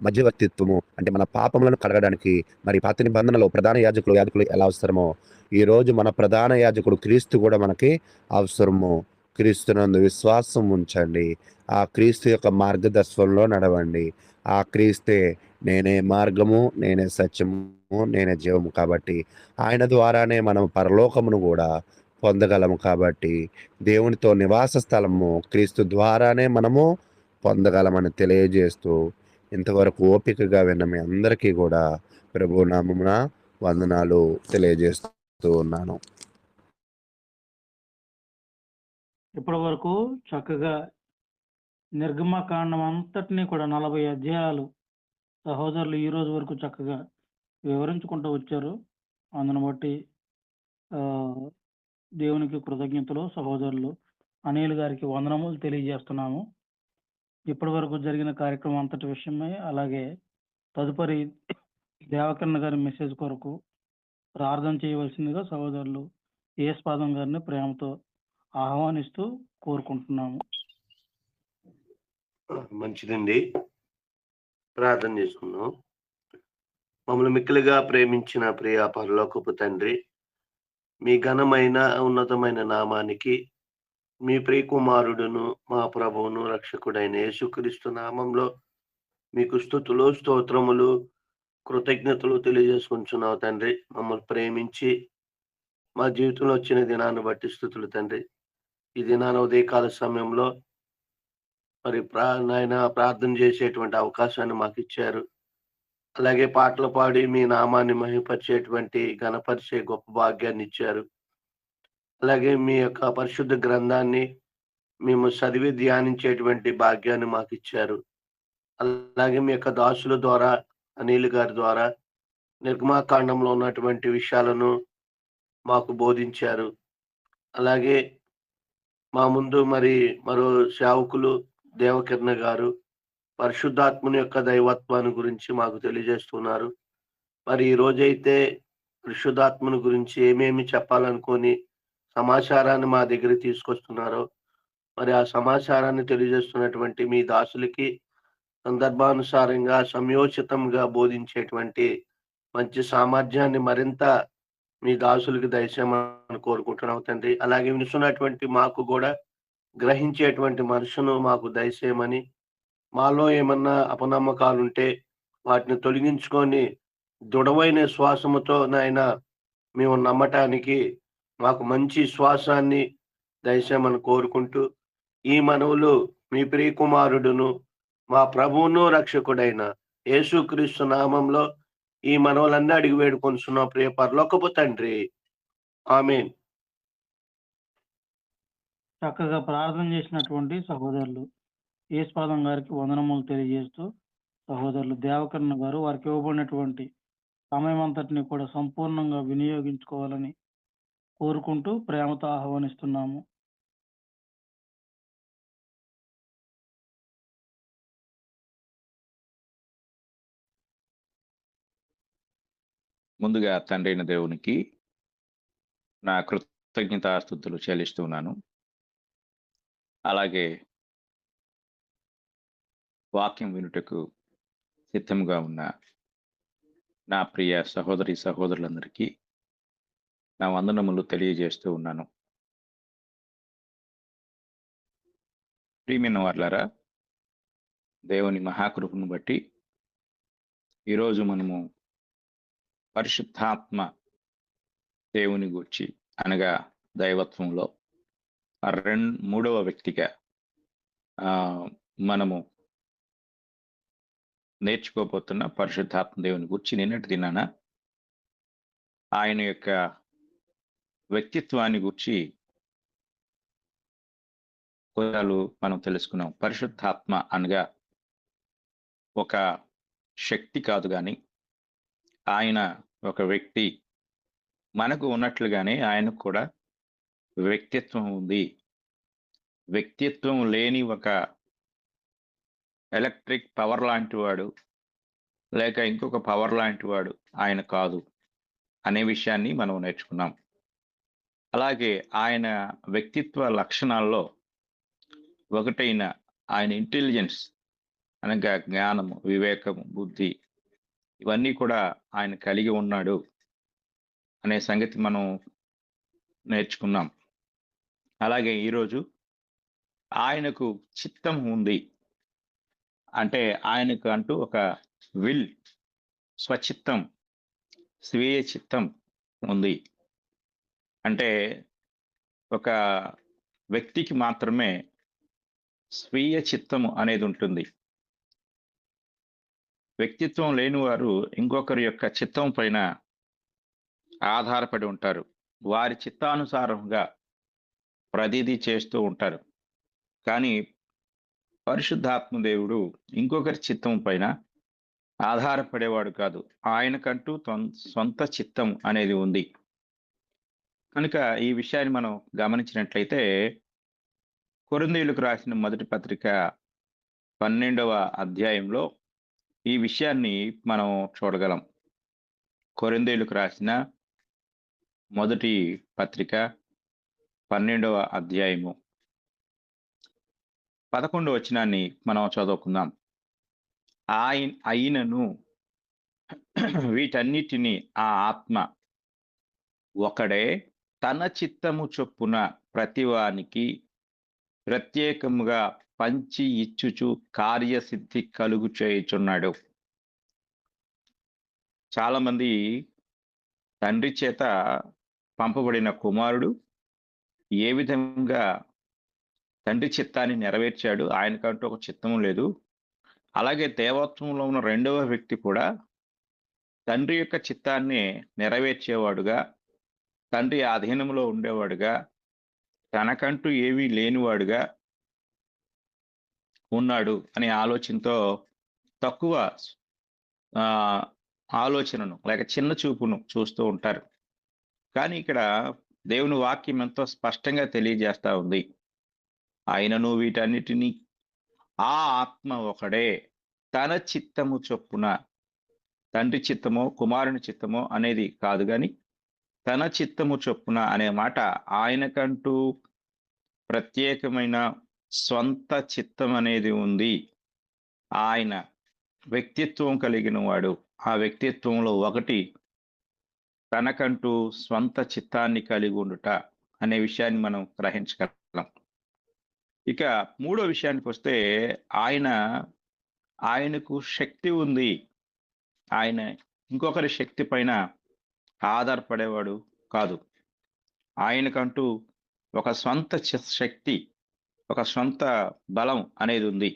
మధ్యవర్తిత్వము అంటే మన పాపములను కడగడానికి మరి పాత నిబంధనలో ప్రధాన యాజకులు ఎలా అవసరమో ఈరోజు మన ప్రధాన యాజకుడు క్రీస్తు కూడా మనకి అవసరము. క్రీస్తునందు విశ్వాసం ఉంచండి. ఆ క్రీస్తు యొక్క మార్గదర్శనంలో నడవండి. ఆ క్రీస్తే నేనే మార్గము, నేనే సత్యము, నేనే జీవము కాబట్టి ఆయన ద్వారానే మనం పరలోకమును కూడా పొందగలము. కాబట్టి దేవునితో నివాస స్థలము క్రీస్తు ద్వారానే మనము పొందగలమని తెలియజేస్తూ ఇంతవరకు ఓపికగా విన్న మీ అందరికీ కూడా ప్రభు నామమున వందనాలు తెలియజేస్తూ ఉన్నాను. ఇప్పటి వరకు చక్కగా నిర్గమకాండం అంతటినీ కూడా 40 అధ్యాయాలు సహోదరులు ఈ రోజు వరకు చక్కగా వివరించుకుంటూ వచ్చారు. అందును బట్టి దేవునికి కృతజ్ఞతలు. సహోదరులు అనిల్ గారికి వందనములు తెలియజేస్తున్నాము. ఇప్పటి వరకు జరిగిన కార్యక్రమం అంతటి విషయమై అలాగే తదుపరి దేవకన్న గారి మెసేజ్ కొరకు ప్రార్థన చేయవలసిందిగా సహోదరులు ఏస్పాదం గారిని ప్రేమతో ఆహ్వానిస్తూ కోరుకుంటున్నాము. మంచిదండి, ప్రార్థన చేసుకుందాం. మమ్మల్ని మిక్కిలిగా ప్రేమించిన ప్రియ పరలోకపు తండ్రి, మీ ఘనమైన ఉన్నతమైన నామానికి మీ ప్రియకుమారుడును మా ప్రభువును రక్షకుడైన యేసుక్రీస్తు నామంలో మీకు స్తుతులు, స్తోత్రములు, కృతజ్ఞతలు తెలియజేసుకుంటున్నావు తండ్రి. మమ్మల్ని ప్రేమించి మా జీవితంలో వచ్చిన దినాన్ని బట్టి స్తుతులు తండ్రి. ఈ దినాన ఉదయకాల సమయంలో మరి నాయన ప్రార్థన చేసేటువంటి అవకాశాన్ని మాకు ఇచ్చారు. అలాగే పాటలు పాడి మీ నామాన్ని మహిమపరిచేటువంటి ఘనపరిచే గొప్ప భాగ్యాన్ని ఇచ్చారు. అలాగే మీ యొక్క పరిశుద్ధ గ్రంథాన్ని మేము చదివి ధ్యానించేటువంటి భాగ్యాన్ని మాకు ఇచ్చారు. అలాగే మీ యొక్క దాసుల ద్వారా, అనిల్ గారి ద్వారా నిర్గమాకాండంలో ఉన్నటువంటి విషయాలను మాకు బోధించారు. అలాగే మా ముందు మరో సేవకులు దేవకిరణ గారు పరిశుద్ధాత్మని యొక్క దైవత్వాన్ని గురించి మాకు తెలియజేస్తున్నారు. మరి ఈ రోజైతే పరిశుద్ధాత్మని గురించి ఏమేమి చెప్పాలనుకొని సమాచారాన్ని మా దగ్గర తీసుకొస్తున్నారో మరి ఆ సమాచారాన్ని తెలియజేస్తున్నటువంటి మీ దాసులకి సందర్భానుసారంగా సమయోచితంగా బోధించేటువంటి మంచి సామర్థ్యాన్ని మరింత మీ దాసులకి దయచేయమని కోరుకుంటున్నాం తండ్రి. అలాగే వినుచున్నటువంటి మాకు కూడా గ్రహించేటువంటి మనసును మాకు దయచేయమని, మాలో ఏమన్నా అపనమ్మకాలుంటే వాటిని తొలగించుకొని దృఢమైన శ్వాసముతో నాయన మేము నమ్మటానికి మాకు మంచి శ్వాసాన్ని దయచేయమని కోరుకుంటూ ఈ మనవులు మీ ప్రియకుమారుడును మా ప్రభువును రక్షకుడైన యేసుక్రీస్తు నామంలో ఈ మనవులన్నీ అడిగి వేడుకొనుచున్నాం ప్రియ పరలోకపు తండ్రి, ఆమేన్. చక్కగా ప్రార్థన చేసినటువంటి సహోదరులు ఏస్పాదం గారికి వందనములు తెలియజేస్తూ సహోదరులు దేవకర్ణ గారు వారికి ఇవ్వబడినటువంటి సమయం అంతటిని కూడా సంపూర్ణంగా వినియోగించుకోవాలని కోరుకుంటూ ప్రేమతో ఆహ్వానిస్తున్నాము. ముందుగా తండ్రైన దేవునికి నా కృతజ్ఞతాస్తుతులు చెల్లిస్తున్నాను. అలాగే వాక్యం వినుటకు సిద్ధంగా ఉన్న నా ప్రియ సహోదరి సహోదరులందరికీ నా వందనములు తెలియజేస్తూ ఉన్నాను. ప్రియమైన వారులారా, దేవుని మహాకృపను బట్టి ఈరోజు మనము పరిశుద్ధాత్మ దేవుని గూర్చి అనగా దైవత్వంలో మూడవ వ్యక్తిగా మనము నేర్చుకోబోతున్న పరిశుద్ధాత్మ దేవుని గురించి నిన్నటి దినాన ఆయన యొక్క వ్యక్తిత్వాన్ని గురించి కొద్దిగా మనం తెలుసుకున్నాం. పరిశుద్ధాత్మ అనగా ఒక శక్తి కాదు కానీ ఆయన ఒక వ్యక్తి. మనకు ఉన్నట్లుగానే ఆయనకు కూడా వ్యక్తిత్వం ఉంది. వ్యక్తిత్వం లేని ఒక ఎలక్ట్రిక్ పవర్ లాంటి వాడు లేక ఇంకొక పవర్ లాంటి వాడు ఆయన కాదు అనే విషయాన్ని మనం నేర్చుకున్నాం. అలాగే ఆయన వ్యక్తిత్వ లక్షణాల్లో ఒకటైన ఆయన ఇంటెలిజెన్స్ అనగా జ్ఞానము, వివేకము, బుద్ధి ఇవన్నీ కూడా ఆయన కలిగి ఉన్నాడు అనే సంగతి మనం నేర్చుకున్నాం. అలాగే ఈరోజు ఆయనకు చిత్తం ఉంది. అంటే ఆయనకు అంటూ ఒక విల్, స్వచిత్తం, స్వీయ చిత్తం ఉంది. అంటే ఒక వ్యక్తికి మాత్రమే స్వీయ చిత్తము అనేది ఉంటుంది. వ్యక్తిత్వం లేని వారు ఇంకొకరి యొక్క చిత్తం పైన ఆధారపడి ఉంటారు. వారి చిత్తానుసారంగా ప్రతిదీ చేస్తూ ఉంటారు. కానీ పరిశుద్ధాత్మ దేవుడు ఇంకొకరి చిత్తం పైన ఆధారపడేవాడు కాదు. ఆయనకంటూ సొంత చిత్తం అనేది ఉంది. కనుక ఈ విషయాన్ని మనం గమనించినట్లయితే కొరింథీయులకు రాసిన మొదటి పత్రిక 12వ అధ్యాయంలో ఈ విషయాన్ని మనం చూడగలం. కొరింథీయులకు రాసిన మొదటి పత్రిక 12వ అధ్యాయము 11వ వచనాన్ని మనం చదువుకుందాం. అయినను వీటన్నిటిని ఆ ఆత్మ ఒకడే తన చిత్తము చొప్పున ప్రతివానికి ప్రత్యేకముగా పంచి ఇచ్చుచు కార్యసిద్ధి కలుగు చేయుచున్నాడు. చాలా మంది తండ్రి చేత పంపబడిన కుమారుడు ఏ విధంగా తండ్రి చిత్తాన్ని నెరవేర్చాడు, ఆయనకంటూ ఒక చిత్తము లేదు. అలాగే దేవత్వంలో ఉన్న రెండవ వ్యక్తి కూడా తండ్రి యొక్క చిత్తాన్ని నెరవేర్చేవాడుగా, తండ్రి అధీనంలో ఉండేవాడుగా, తనకంటూ ఏమీ లేనివాడుగా ఉన్నాడు అనే ఆలోచనతో తక్కువ ఆలోచనను లేక చిన్న చూపును చూస్తూ ఉంటారు. కానీ ఇక్కడ దేవుని వాక్యం ఎంతో స్పష్టంగా తెలియజేస్తా ఉంది. ఆయనను వీటన్నిటినీ ఆ ఆత్మ ఒకడే తన చిత్తము చొప్పున, తండ్రి చిత్తమో కుమారుని చిత్తమో అనేది కాదు, కానీ తన చిత్తము చొప్పున అనే మాట ఆయనకంటూ ప్రత్యేకమైన స్వంత చిత్తం అనేది ఉంది. ఆయన వ్యక్తిత్వం కలిగిన వాడు. ఆ వ్యక్తిత్వంలో ఒకటి తనకంటూ స్వంత చిత్తాన్ని కలిగి ఉండుట అనే విషయాన్ని మనం గ్రహించగలం. ఇక మూడో విషయానికి వస్తే ఆయనకు శక్తి ఉంది. ఆయన ఇంకొకరి శక్తి పైన ఆధారపడేవాడు కాదు. ఆయనకంటూ ఒక స్వంత శక్తి, ఒక స్వంత బలం అనేది ఉంది.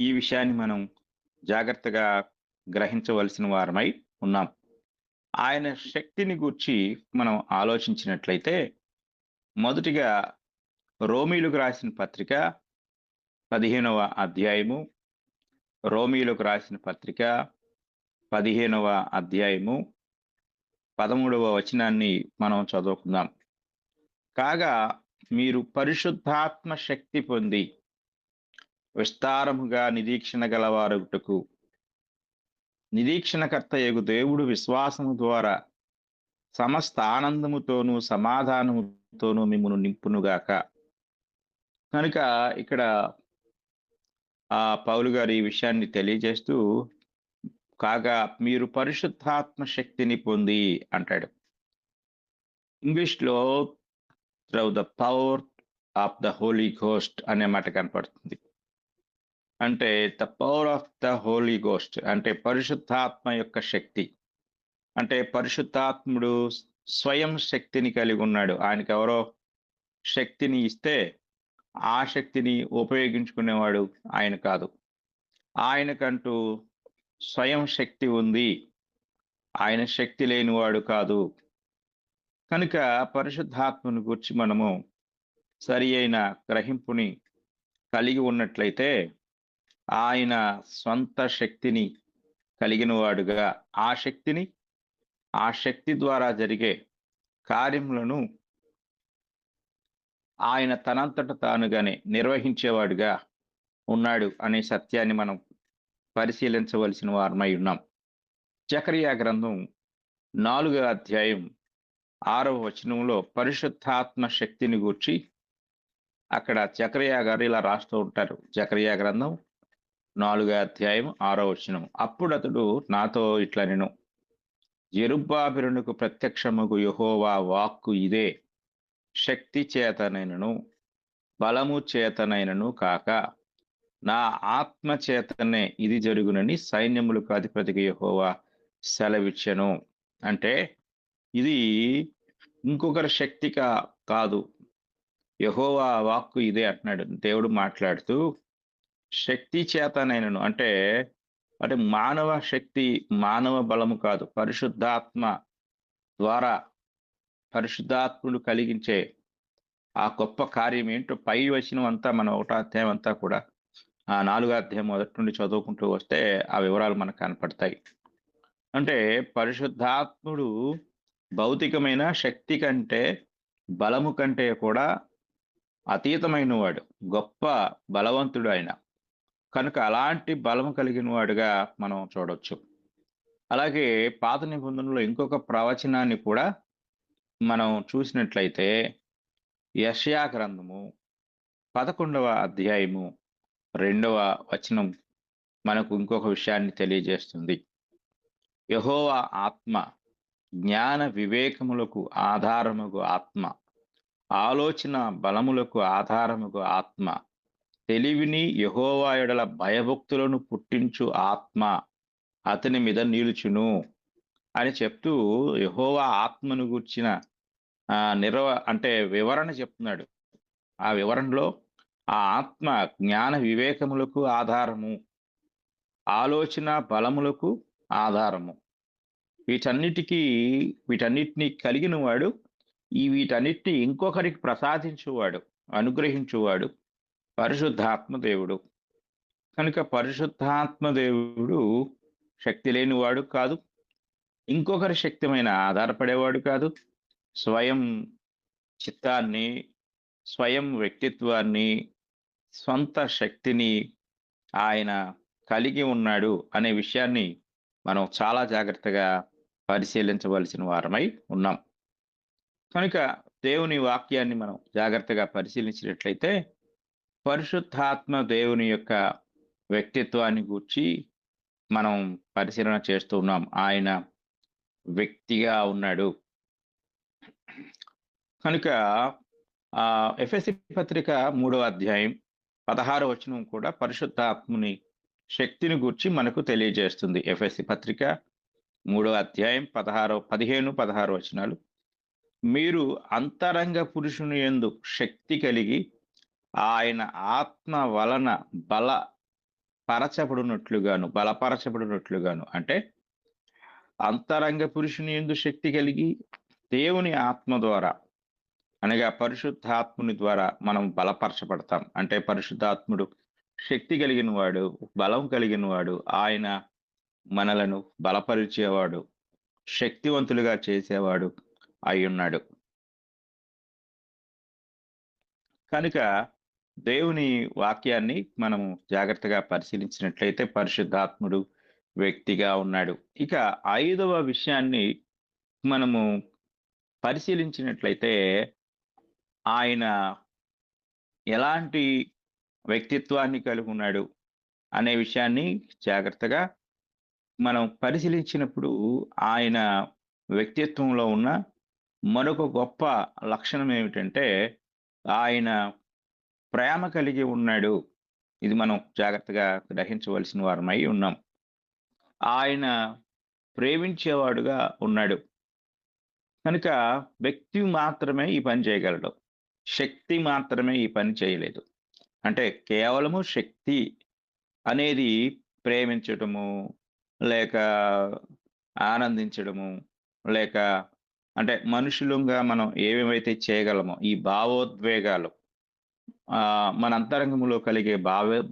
ఈ విషయాన్ని మనం జాగ్రత్తగా గ్రహించవలసిన వారమై ఉన్నాం. ఆయన శక్తిని గూర్చి మనం ఆలోచించినట్లయితే మొదటిగా రోమీయులకు రాసిన పత్రిక 15వ అధ్యాయము, రోమీయులకు రాసిన పత్రిక 15వ అధ్యాయము 13వ వచనాన్ని మనం చదువుకుందాం. కాగా మీరు పరిశుద్ధాత్మ శక్తి పొంది విస్తారముగా నిరీక్షణ గలవారుటకు నిరీక్షణకర్త యగు దేవుడు విశ్వాసము ద్వారా సమస్త ఆనందముతోనూ సమాధానముతోనూ మిమ్మును నింపునుగాక. కనుక ఇక్కడ పౌలు గారు ఈ విషయాన్ని తెలియజేస్తూ, కాగా మీరు పరిశుద్ధాత్మ శక్తిని పొంది అంటాడు. ఇంగ్లీష్లో through the power of the Holy Ghost అనే మాట కనపడుతుంది. అంటే the power of the Holy Ghost అంటే పరిశుద్ధాత్మ యొక్క శక్తి. అంటే పరిశుద్ధాత్ముడు స్వయం శక్తిని కలిగి ఉన్నాడు. ఆయనకి ఎవరో శక్తిని ఇస్తే ఆ శక్తిని ఉపయోగించుకునేవాడు ఆయన కాదు. ఆయనకంటూ స్వయం శక్తి ఉంది. ఆయన శక్తి లేనివాడు కాదు. కనుక పరిశుద్ధాత్మను గురించి మనము సరి అయిన గ్రహింపుని కలిగి ఉన్నట్లయితే ఆయన స్వంత శక్తిని కలిగిన వాడుగా, ఆ శక్తి ద్వారా జరిగే కార్యములను ఆయన తనంతట తానుగానే నిర్వహించేవాడుగా ఉన్నాడు అనే సత్యాన్ని మనం పరిశీలించవలసిన వారమై ఉన్నాం. జకరియా గ్రంథం 4వ అధ్యాయం 6వ వచనంలో పరిశుద్ధాత్మ శక్తిని గూర్చి అక్కడ జకరియా గారు ఇలా రాస్తూ ఉంటారు. జకరియా గ్రంథం 4వ అధ్యాయం 6వ వచనం. అప్పుడు అతడు నాతో ఇట్లా నేను యెరుబ్బయలునకు ప్రత్యక్షమగు యెహోవా వాక్కు ఇదే, శక్తి చేతనైనను బలము చేతనైనను కాక నా ఆత్మ చేతనే ఇది జరుగునని సైన్యములకు అధిపతికి యెహోవా సెలవిచ్చెను. అంటే ఇది ఇంకొకరి శక్తి కాదు, యెహోవా వాక్కు ఇదే అంటున్నాడు దేవుడు మాట్లాడుతూ. శక్తి చేతనైనను అంటే అంటే మానవ శక్తి, మానవ బలము కాదు, పరిశుద్ధాత్మ ద్వారా పరిశుద్ధాత్ముడు కలిగించే ఆ గొప్ప కార్యం ఏంటో పై వచనం అంతా మన 1వ అధ్యాయం అంతా కూడా ఆ 4వ అధ్యాయం మొదటి నుండి చదువుకుంటూ వస్తే ఆ వివరాలు మనకు కనపడతాయి. అంటే పరిశుద్ధాత్ముడు భౌతికమైన శక్తి కంటే, బలము కంటే కూడా అతీతమైన వాడు, గొప్ప బలవంతుడు ఆయన. కనుక అలాంటి బలము కలిగిన వాడుగా మనం చూడొచ్చు. అలాగే పాత నిబంధనలో ఇంకొక ప్రవచనాన్ని కూడా మనం చూసినట్లయితే యెషయా గ్రంథము 11వ అధ్యాయము 2వ వచనం మనకు ఇంకొక విషయాన్ని తెలియజేస్తుంది. యెహోవా ఆత్మ జ్ఞాన వివేకములకు ఆధారముగు ఆత్మ, ఆలోచన బలములకు ఆధారముగు ఆత్మ, తెలివిని యెహోవా యెడల భయభక్తులను పుట్టించు ఆత్మ అతని మీద నిలుచును అని చెప్తూ యెహోవా ఆత్మను గూర్చిన వివరణ చెప్తున్నాడు. ఆ వివరణలో ఆ ఆత్మ జ్ఞాన వివేకములకు ఆధారము, ఆలోచన బలములకు ఆధారము, వీటన్నిటినీ కలిగిన వాడు, వీటన్నిటిని ఇంకొకరికి ప్రసాదించువాడు, అనుగ్రహించువాడు పరిశుద్ధాత్మ దేవుడు. కనుక పరిశుద్ధాత్మ దేవుడు శక్తి లేనివాడు కాదు, ఇంకొకరి శక్తి మీద ఆధారపడేవాడు కాదు. స్వయం చిత్తాన్ని, స్వయం వ్యక్తిత్వాన్ని, స్వంత శక్తిని ఆయన కలిగి ఉన్నాడు అనే విషయాన్ని మనం చాలా జాగ్రత్తగా పరిశీలించవలసిన వారమై ఉన్నాం. కనుక దేవుని వాక్యాన్ని మనం జాగ్రత్తగా పరిశీలించినట్లయితే పరిశుద్ధాత్మ దేవుని యొక్క వ్యక్తిత్వాన్ని గూర్చి మనం పరిశీలన చేస్తూ ఉన్నాం. ఆయన వ్యక్తిగా ఉన్నాడు. కనుక ఎఫెసీ పత్రిక 3వ అధ్యాయం 16వ వచనం కూడా పరిశుద్ధాత్ముని శక్తిని గూర్చి మనకు తెలియజేస్తుంది. ఎఫెసీ పత్రిక 3వ అధ్యాయం 15-16 వచనాలు. మీరు అంతరంగ పురుషుని యందు శక్తి కలిగి ఆయన ఆత్మ వలన బలపరచబడినట్లుగాను అంటే అంతరంగ పురుషుని యందు శక్తి కలిగి దేవుని ఆత్మ ద్వారా అనగా పరిశుద్ధాత్ముని ద్వారా మనం బలపరచబడతాం. అంటే పరిశుద్ధాత్ముడు శక్తి కలిగిన వాడు, బలం కలిగిన వాడు, ఆయన మనలను బలపరిచేవాడు, శక్తివంతులుగా చేసేవాడు అయి ఉన్నాడు. కనుక దేవుని వాక్యాన్ని మనము జాగ్రత్తగా పరిశీలించినట్లయితే పరిశుద్ధాత్ముడు వ్యక్తిగా ఉన్నాడు. ఇక 5వ విషయాన్ని మనము పరిశీలించినట్లయితే ఆయన ఎలాంటి వ్యక్తిత్వాన్ని కలిగి ఉన్నాడు అనే విషయాన్ని జాగ్రత్తగా మనం పరిశీలించినప్పుడు ఆయన వ్యక్తిత్వంలో ఉన్న మరొక గొప్ప లక్షణం ఏమిటంటే ఆయన ప్రేమ కలిగి ఉన్నాడు. ఇది మనం జాగ్రత్తగా గ్రహించవలసిన వారమై ఉన్నాం. ఆయన ప్రేమించేవాడుగా ఉన్నాడు. కనుక వ్యక్తి మాత్రమే ఈ పని చేయగలడు, శక్తి మాత్రమే ఈ పని చేయలేదు. అంటే కేవలము శక్తి అనేది ప్రేమించటము, లేక ఆనందించడము, లేక అంటే మనుషులుగా మనం ఏమేమైతే చేయగలమో ఈ భావోద్వేగాలు, మన అంతరంగంలో కలిగే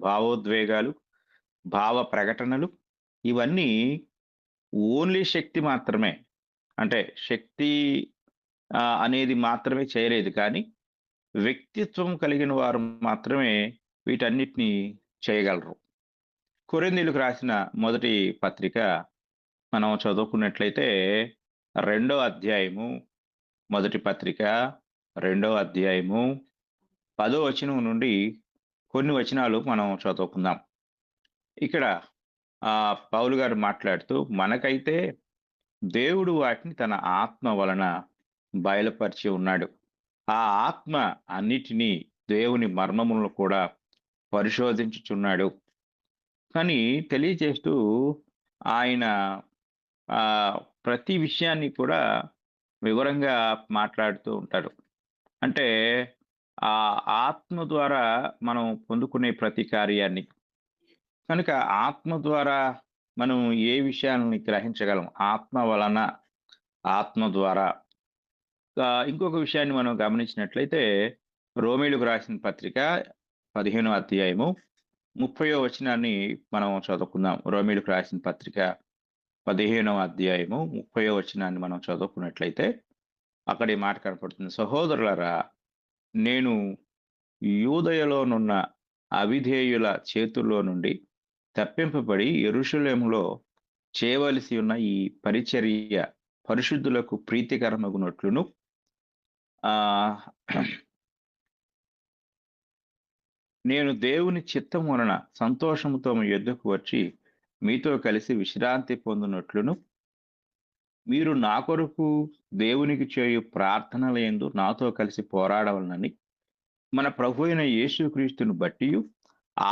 భావోద్వేగాలు, భావ ప్రకటనలు, ఇవన్నీ ఓన్లీ శక్తి మాత్రమే. అంటే శక్తి అనేది మాత్రమే చేయలేదు, కానీ వ్యక్తిత్వం కలిగిన వారు మాత్రమే వీటన్నిటిని చేయగలరు. కొరింథీయులకు రాసిన మొదటి పత్రిక మనం చదువుకున్నట్లయితే 2వ అధ్యాయము, మొదటి పత్రిక 2వ అధ్యాయము 10వ వచనం నుండి కొన్ని వచనాలు మనం చదువుకుందాం. ఇక్కడ పౌలు గారు మాట్లాడుతూ, మనకైతే దేవుడు వాటిని తన ఆత్మ వలన బయలుపరిచి ఉన్నాడు. ఆ ఆత్మ అన్నిటినీ, దేవుని మర్మములను కూడా పరిశోధించుచున్నాడు కానీ తెలియజేస్తూ ఆయన ప్రతి విషయాన్ని కూడా వివరంగా మాట్లాడుతూ ఉంటారు. అంటే ఆ ఆత్మ ద్వారా మనం పొందుకునే ప్రతి కార్యాన్ని, కనుక ఆత్మ ద్వారా మనం ఏ విషయాలని గ్రహించగలం? ఆత్మ వలన, ఆత్మ ద్వారా. ఇంకొక విషయాన్ని మనం గమనించినట్లయితే రోమీయులకు రాసిన పత్రిక 15వ అధ్యాయము 30వ వచనాన్ని మనం చదువుకుందాం. రోమీయులకు రాసిన పత్రిక 15వ అధ్యాయము 30వ వచనాన్ని మనం చదువుకున్నట్లయితే అక్కడ ఈ మాట కనపడుతుంది. సహోదరులారా, నేను యూదయలోనున్న అవిధేయుల చేతుల్లో నుండి తప్పింపబడి యెరూషలేములో చేయవలసి ఉన్న ఈ పరిచర్య పరిశుద్ధులకు ప్రీతికరమగునట్లును నేను దేవుని చిత్తం వలన సంతోషముతో మీ యొద్దకు వచ్చి మీతో కలిసి విశ్రాంతి పొందినట్లును మీరు నా కొరకు దేవునికి చేయు ప్రార్థనలందు నాతో కలిసి పోరాడవలనని మన ప్రభు అయిన యేసుక్రీస్తును బట్టి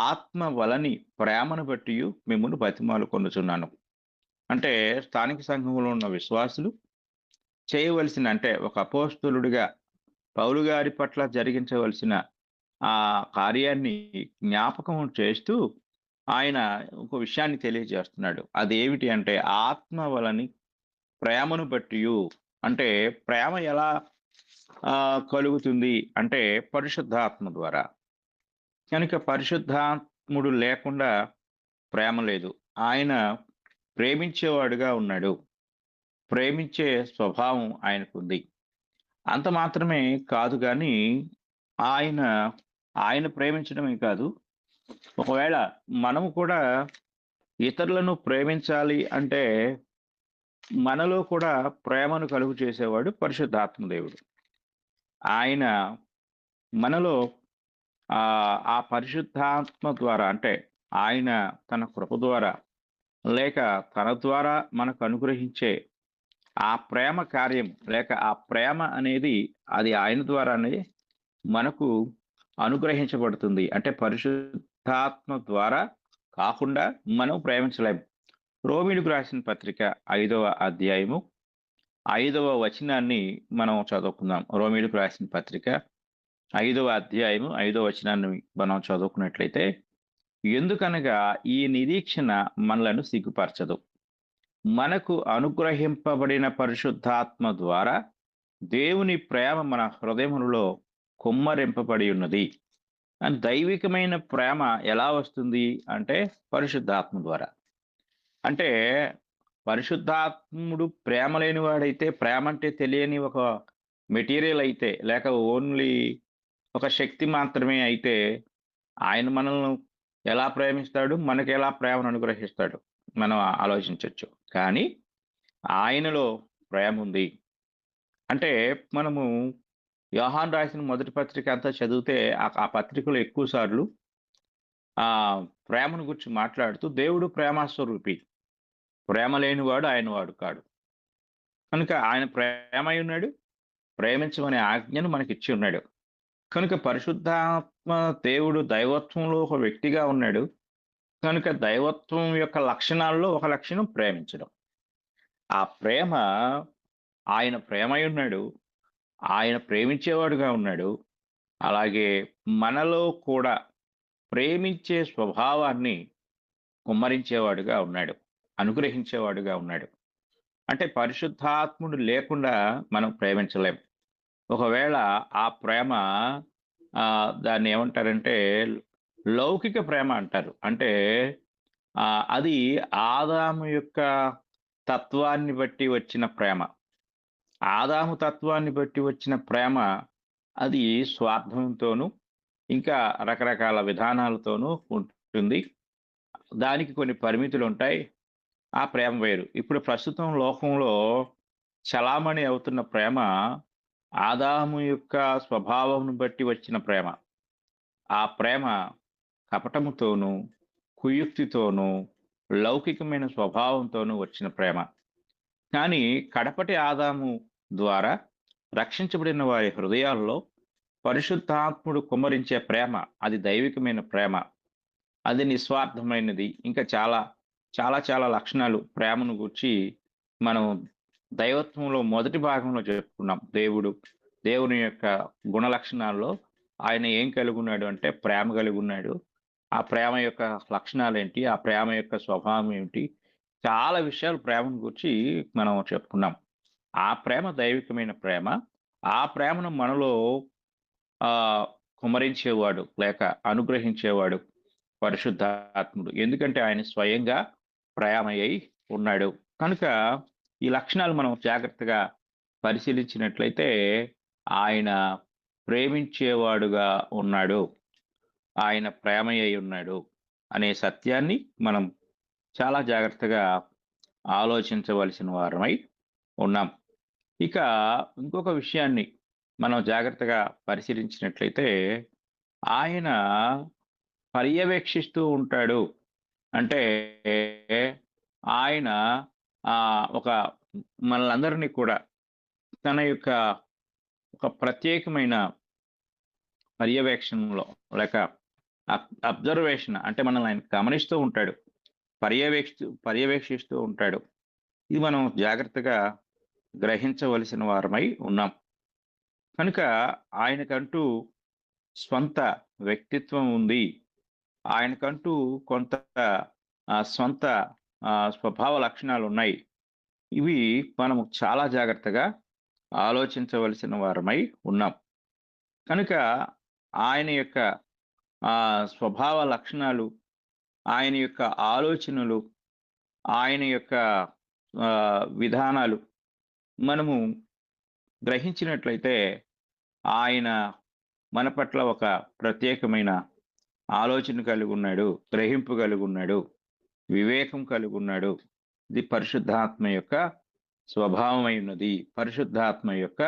ఆత్మ వలని ప్రేమను బట్టి మిమ్మల్ని బతిమాలు కొనుచున్నాను. అంటే స్థానిక సంఘంలో ఉన్న విశ్వాసులు చేయవలసిన, అంటే ఒక అపోస్తలుడిగా పౌలు గారి పట్ల జరిగించవలసిన ఆ కార్యాన్ని జ్ఞాపకం చేస్తూ ఆయన ఒక విషయాన్ని తెలియజేస్తున్నాడు. అదేమిటి అంటే ఆత్మ వలని ప్రేమను బట్టి. అంటే ప్రేమ ఎలా కలుగుతుంది అంటే పరిశుద్ధాత్మ ద్వారా. కనుక పరిశుద్ధాత్ముడు లేకుండా ప్రేమ లేదు. ఆయన ప్రేమించేవాడుగా ఉన్నాడు. ప్రేమించే స్వభావం ఆయనకుంది. అంత మాత్రమే కాదు కానీ ఆయన ప్రేమించడమే కాదు, ఒకవేళ మనము కూడా ఇతరులను ప్రేమించాలి అంటే మనలో కూడా ప్రేమను కలుగు చేసేవాడు పరిశుద్ధాత్మ దేవుడు. ఆయన మనలో ఆ పరిశుద్ధాత్మ ద్వారా, అంటే ఆయన తన కృప ద్వారా లేక తన ద్వారా మనకు అనుగ్రహించే ఆ ప్రేమ కార్యం, లేక ఆ ప్రేమ అనేది అది ఆయన ద్వారానే మనకు అనుగ్రహించబడుతుంది. అంటే పరిశుద్ధాత్మ ద్వారా కాకుండా మనం ప్రేమించలేము. రోమీయులకు రాసిన పత్రిక 5వ అధ్యాయము 5వ వచనాన్ని మనం చదువుకుందాం. రోమీయులకు రాసిన పత్రిక 5వ అధ్యాయము 5వ వచనాన్ని మనం చదువుకున్నట్లయితే, ఎందుకనగా ఈ నిరీక్షణ మనలను సిగ్గుపరచదు, మనకు అనుగ్రహింపబడిన పరిశుద్ధాత్మ ద్వారా దేవుని ప్రేమ మన హృదయములలో కుమ్మరింపబడి ఉన్నది. దైవికమైన ప్రేమ ఎలా వస్తుంది అంటే పరిశుద్ధాత్మ ద్వారా. అంటే పరిశుద్ధాత్ముడు ప్రేమ లేనివాడైతే, ప్రేమ అంటే తెలియని ఒక మెటీరియల్ అయితే, లేక ఓన్లీ ఒక శక్తి మాత్రమే అయితే ఆయన మనల్ని ఎలా ప్రేమిస్తాడు, మనకి ఎలా ప్రేమను అనుగ్రహిస్తాడు మనం ఆలోచించవచ్చు. కానీ ఆయనలో ప్రేమ ఉంది. అంటే మనము యోహాను రాసిన మొదటి పత్రిక అంతా చదివితే ఆ పత్రికలో ఎక్కువ సార్లు ప్రేమను గురించి మాట్లాడుతూ దేవుడు ప్రేమస్వరూపి, ప్రేమ లేనివాడు ఆయన వాడు కాడు. కనుక ఆయన ప్రేమ అయి ఉన్నాడు, ప్రేమించమనే ఆజ్ఞను మనకిచ్చి ఉన్నాడు. కనుక పరిశుద్ధాత్మ దేవుడు దైవత్వంలో ఒక వ్యక్తిగా ఉన్నాడు. కనుక దైవత్వం యొక్క లక్షణాల్లో ఒక లక్షణం ప్రేమించడం. ఆ ప్రేమ, ఆయన ప్రేమ అయి ఉన్నాడు, ఆయన ప్రేమించేవాడుగా ఉన్నాడు. అలాగే మనలో కూడా ప్రేమించే స్వభావాన్ని కుమ్మరించేవాడుగా ఉన్నాడు, అనుగ్రహించేవాడుగా ఉన్నాడు. అంటే పరిశుద్ధాత్ముడు లేకుండా మనం ప్రేమించలేం. ఒకవేళ ఆ ప్రేమ దాన్ని ఏమంటారంటే లౌకిక ప్రేమ అంటారు. అంటే అది ఆదాము యొక్క తత్వాన్ని బట్టి వచ్చిన ప్రేమ. ఆదాము తత్వాన్ని బట్టి వచ్చిన ప్రేమ అది స్వార్థంతోనూ ఇంకా రకరకాల విధానాలతోనూ ఉంటుంది. దానికి కొన్ని పరిమితులు ఉంటాయి. ఆ ప్రేమ వేరు. ఇప్పుడు ప్రస్తుతం లోకంలో చలామణి అవుతున్న ప్రేమ ఆదాము యొక్క స్వభావం బట్టి వచ్చిన ప్రేమ. ఆ ప్రేమ కపటముతోనూ, కుయుక్తితోనూ, లౌకికమైన స్వభావంతోనూ వచ్చిన ప్రేమ. కానీ కడపటి ఆదాము ద్వారా రక్షించబడిన వారి హృదయాల్లో పరిశుద్ధాత్ముడు కుమ్మరించే ప్రేమ అది దైవికమైన ప్రేమ. అది నిస్వార్థమైనది. ఇంకా చాలా, చాలా చాలా లక్షణాలు ప్రేమను గూర్చి మనం దైవత్వంలో మొదటి భాగంలో చెప్పుకున్నాం. దేవుని యొక్క గుణ లక్షణాల్లో ఆయన ఏం కలిగున్నాడు అంటే ప్రేమ కలిగున్నాడు. ఆ ప్రేమ యొక్క లక్షణాలేంటి? ఆ ప్రేమ యొక్క స్వభావం ఏమిటి? చాలా విషయాలు ప్రేమను గూర్చి మనం చెప్పుకున్నాం. ఆ ప్రేమ దైవికమైన ప్రేమ. ఆ ప్రేమను మనలో కుమ్మరించేవాడు లేక అనుగ్రహించేవాడు పరిశుద్ధాత్ముడు. ఎందుకంటే ఆయన స్వయంగా ప్రేమయ్యి ఉన్నాడు. కనుక ఈ లక్షణాలు మనం జాగ్రత్తగా పరిశీలించినట్లయితే ఆయన ప్రేమించేవాడుగా ఉన్నాడు. ఆయన ప్రేమయ్యి ఉన్నాడు అనే సత్యాన్ని మనం చాలా జాగ్రత్తగా ఆలోచించవలసిన వారమై ఉన్నాం. ఇక ఇంకొక విషయాన్ని మనం జాగ్రత్తగా పరిశీలించినట్లయితే ఆయన పర్యవేక్షిస్తూ ఉంటాడు. అంటే ఆయన ఒక మనలందరినీ కూడా తన యొక్క ఒక ప్రత్యేకమైన పర్యవేక్షణలో లేక అబ్జర్వేషన్ అంటే మనల్ని ఆయన గమనిస్తూ ఉంటాడు. పర్యవేక్షిస్తూ ఉంటాడు. ఇది మనం జాగ్రత్తగా గ్రహించవలసిన వారమై ఉన్నాం. కనుక ఆయనకంటూ స్వంత వ్యక్తిత్వం ఉంది. ఆయనకంటూ కొంత స్వంత స్వభావ లక్షణాలు ఉన్నాయి. ఇవి మనము చాలా జాగ్రత్తగా ఆలోచించవలసిన వారమై ఉన్నాం. కనుక ఆయన యొక్క స్వభావ లక్షణాలు, ఆయన యొక్క ఆలోచనలు, ఆయన యొక్క విధానాలు మనము గ్రహించినట్లయితే ఆయన మన పట్ల ఒక ప్రత్యేకమైన ఆలోచన కలిగి ఉన్నాడు, గ్రహింపు కలిగి ఉన్నాడు, వివేకం కలిగి ఉన్నాడు. ఇది పరిశుద్ధాత్మ యొక్క స్వభావమై ఉన్నది, పరిశుద్ధాత్మ యొక్క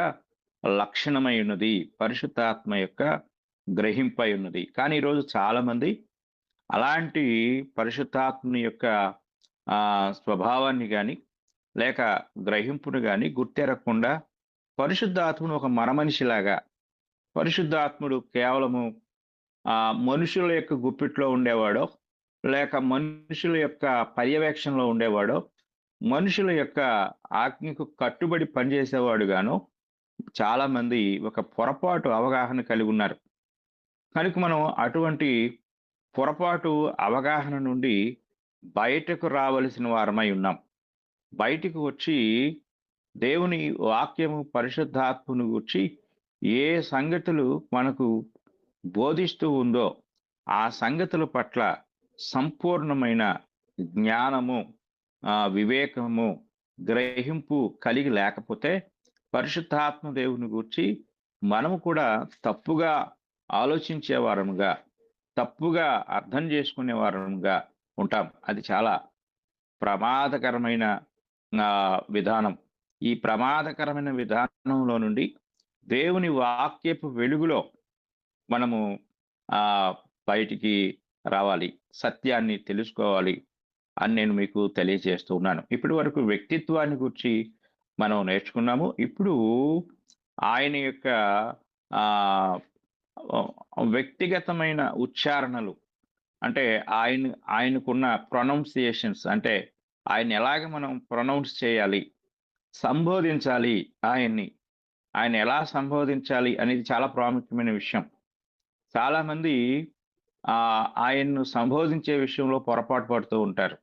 లక్షణమై ఉన్నది, పరిశుద్ధాత్మ యొక్క గ్రహింపై ఉన్నది. కానీ ఈరోజు చాలా మంది అలాంటి పరిశుద్ధాత్మని యొక్క స్వభావాన్ని కానీ లేక గ్రహింపును కానీ గుర్తెరగకుండా పరిశుద్ధాత్ముడు ఒక మరమనిషిలాగా, పరిశుద్ధాత్ముడు కేవలము మనుషుల యొక్క గుప్పిట్లో ఉండేవాడో లేక మనుషుల యొక్క పర్యవేక్షణలో ఉండేవాడో, మనుషుల యొక్క ఆజ్ఞకు కట్టుబడి పనిచేసేవాడుగాను చాలా మంది ఒక పొరపాటు అవగాహన కలిగి ఉన్నారు. కనుక మనం అటువంటి పొరపాటు అవగాహన నుండి బయటకు రావలసిన వారమై ఉన్నాం. బయటికి వచ్చి దేవుని వాక్యము పరిశుద్ధాత్మను గురించి ఏ సంగతులు మనకు బోధిస్తూ ఉందో ఆ సంగతుల పట్ల సంపూర్ణమైన జ్ఞానము, వివేకము, గ్రహింపు కలిగి లేకపోతే పరిశుద్ధాత్మ దేవుని గురించి మనము కూడా తప్పుగా ఆలోచించే వారముగా, తప్పుగా అర్థం చేసుకునే వారముగా ఉంటాం. అది చాలా ప్రమాదకరమైన విధానం. ఈ ప్రమాదకరమైన విధానంలో నుండి దేవుని వాక్యపు వెలుగులో మనము బయటికి రావాలి, సత్యాన్ని తెలుసుకోవాలి అని నేను మీకు తెలియజేస్తూ ఉన్నాను. ఇప్పటి వరకు వ్యక్తిత్వాన్ని గురించి మనం నేర్చుకున్నాము. ఇప్పుడు ఆయన యొక్క వ్యక్తిగతమైన ఉచ్చారణలు, అంటే ఆయనకున్న ప్రొనౌన్సియేషన్స్, అంటే ఆయన ఎలాగ మనం ప్రొనౌన్స్ చేయాలి, సంబోధించాలి, ఆయన ఎలా సంబోధించాలి అనేది చాలా ప్రాముఖ్యమైన విషయం. చాలామంది ఆయన్ను సంబోధించే విషయంలో పొరపాటు పడుతూ ఉంటారు.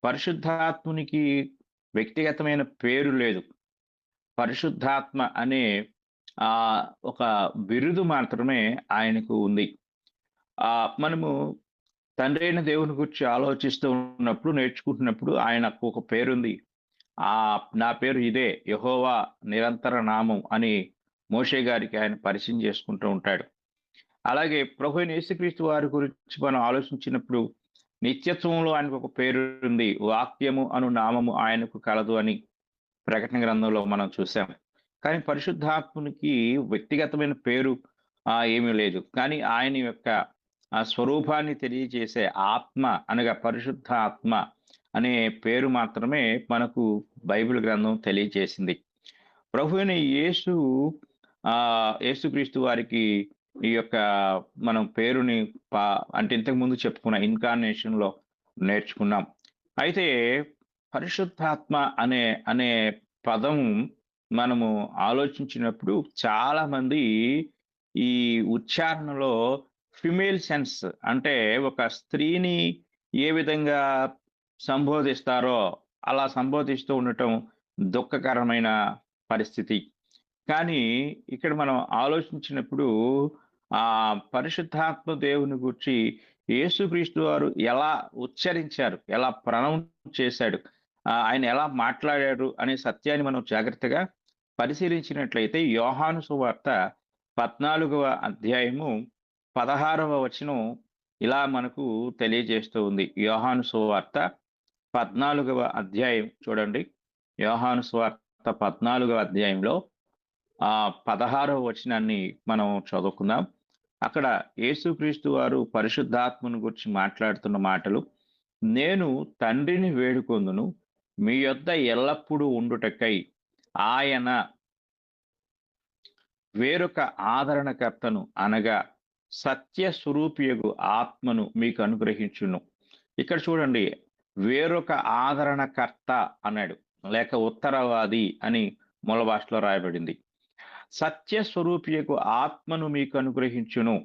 పరిశుద్ధాత్మునికి వ్యక్తిగతమైన పేరు లేదు. పరిశుద్ధాత్మ అనే ఒక బిరుదు మాత్రమే ఆయనకు ఉంది. మనము తండ్రి అయిన దేవుని గురించి ఆలోచిస్తూ ఉన్నప్పుడు, నేర్చుకుంటున్నప్పుడు ఆయనకు ఒక పేరుంది. నా పేరు ఇదే, యెహోవా నిరంతర నామం అని మోషే గారికి ఆయన పరిచయం చేసుకుంటూ ఉంటాడు. అలాగే ప్రభు అయిన యేసుక్రీస్తు వారి గురించి మనం ఆలోచించినప్పుడు నిత్యత్వంలో ఆయనకు ఒక పేరు ఉంది. వాక్యము అను నామము ఆయనకు కలదు అని ప్రకటన గ్రంథంలో మనం చూసాం. కానీ పరిశుద్ధాత్మునికి వ్యక్తిగతమైన పేరు ఏమీ లేదు. కానీ ఆయన యొక్క ఆ స్వరూపాన్ని తెలియజేసే ఆత్మ అనగా పరిశుద్ధ ఆత్మ అనే పేరు మాత్రమే మనకు బైబిల్ గ్రంథం తెలియజేసింది. ప్రభువైన యేసు యేసుక్రీస్తు వారికి ఈ యొక్క మనం పేరుని అంటే ఇంతకు ముందు చెప్పుకున్న ఇన్కార్నేషన్‌లో నేర్చుకున్నాం. అయితే పరిశుద్ధాత్మ అనే అనే పదం మనము ఆలోచించినప్పుడు చాలామంది ఈ ఉచ్చారణలో ఫిమేల్ సెన్స్ అంటే ఒక స్త్రీని ఏ విధంగా సంబోధిస్తారో అలా సంబోధిస్తూ ఉండటం దుఃఖకరమైన పరిస్థితి. కానీ ఇక్కడ మనం ఆలోచించినప్పుడు పరిశుద్ధాత్మ దేవుని గూర్చి యేసుక్రీస్తు వారు ఎలా ఉచ్చరించారు, ఎలా ప్రొనౌన్స్ చేశాడు, ఆయన ఎలా మాట్లాడారు అనే సత్యాన్ని మనం జాగ్రత్తగా పరిశీలించినట్లయితే యోహాను సువార్త 14వ అధ్యాయము 16వ వచనం ఇలా మనకు తెలియజేస్తూ ఉంది. యోహాను సువార్త 14వ అధ్యాయం చూడండి. యోహాను సువార్త 14వ అధ్యాయంలో 16వ వచనాన్ని మనం చదువుకుందాం. అక్కడ యేసుక్రీస్తు వారు పరిశుద్ధాత్మను గురించి మాట్లాడుతున్న మాటలు, నేను తండ్రిని వేడుకొందును మీ యొద్ద ఎల్లప్పుడూ ఉండుటకై ఆయన వేరొక ఆదరణకర్తను అనగా సత్య స్వరూపియగు ఆత్మను మీకు అనుగ్రహించును. ఇక్కడ చూడండి, వేరొక ఆదరణకర్త అన్నాడు, లేక ఉత్తరవాది అని మూల భాషలో రాయబడింది. సత్య స్వరూపియకు ఆత్మను మీకు అనుగ్రహించును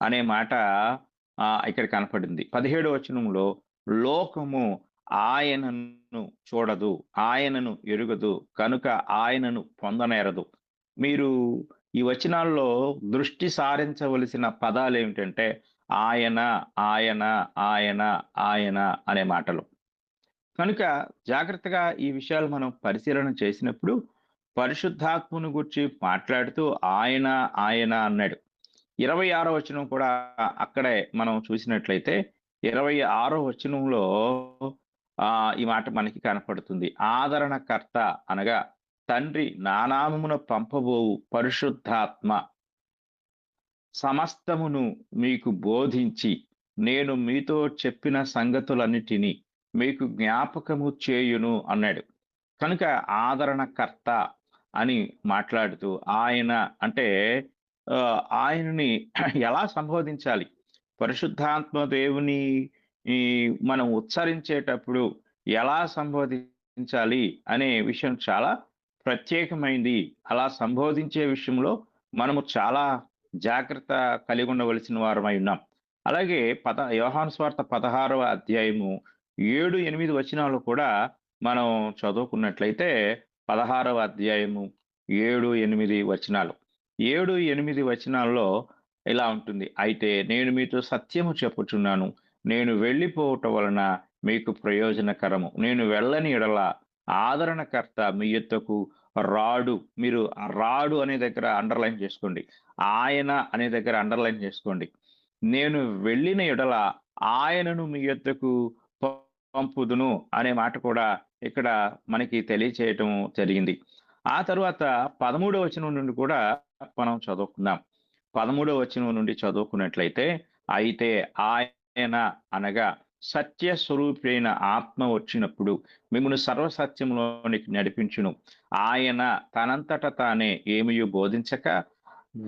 అనే మాట ఇక్కడ కనపడింది. 17వ వచనంలో లోకము ఆయనను చూడదు, ఆయనను ఎరుగదు, కనుక ఆయనను పొందనేరదు. మీరు ఈ వచనాల్లో దృష్టి సారించవలసిన పదాలు ఏమిటంటే ఆయన, ఆయన, ఆయన, ఆయన అనే మాటలు. కనుక జాగ్రత్తగా ఈ విషయాలు మనం పరిశీలన చేసినప్పుడు పరిశుద్ధాత్మను గురించి మాట్లాడుతూ ఆయన, ఆయన అన్నాడు. 26వ వచనం కూడా అక్కడే మనం చూసినట్లయితే 26వ వచనంలో ఈ మాట మనకి కనపడుతుంది. ఆదరణకర్త అనగా తండ్రి నానామమున పంపబోవు పరిశుద్ధాత్మ సమస్తమును మీకు బోధించి నేను మీతో చెప్పిన సంగతులన్నిటినీ మీకు జ్ఞాపకము చేయును అన్నాడు. కనుక ఆదరణకర్త అని మాట్లాడుతూ ఆయన అంటే ఆయనని ఎలా సంబోధించాలి, పరిశుద్ధాత్మ దేవుని మనం ఉచ్చరించేటప్పుడు ఎలా సంబోధించాలి అనే విషయం చాలా ప్రత్యేకమైంది. అలా సంబోధించే విషయంలో మనము చాలా జాగ్రత్త కలిగి ఉండవలసిన వారమై ఉన్నాం. అలాగే యోహాను సువార్త 16వ అధ్యాయము 7, 8 వచనాలు కూడా మనం చదువుకున్నట్లయితే 16వ అధ్యాయము 7, 8 వచనాలు. 7, 8 వచనాల్లో ఇలా ఉంటుంది. అయితే నేను మీతో సత్యము చెప్పుచున్నాను, నేను వెళ్ళిపోవటం వలన మీకు ప్రయోజనకరము. నేను వెళ్ళని ఎడల ఆదరణకర్త మీ యొద్దకు రాడు. మీరు రాడు అనే దగ్గర అండర్లైన్ చేసుకోండి, ఆయన అనే దగ్గర అండర్లైన్ చేసుకోండి. నేను వెళ్ళిన ఎడల ఆయనను మీ యొద్దకు పంపుదును అనే మాట కూడా ఇక్కడ మనకి తెలియచేయటం జరిగింది. ఆ తరువాత 13వ వచనం నుండి కూడా మనం చదువుకుందాం. 13వ వచనం నుండి చదువుకున్నట్లయితే అయితే ఆయన అనగా సత్య స్వరూపైన ఆత్మ వచ్చినప్పుడు మిమ్మల్ని సర్వసత్యంలోనికి నడిపించును. ఆయన తనంతట తానే ఏమియు బోధించక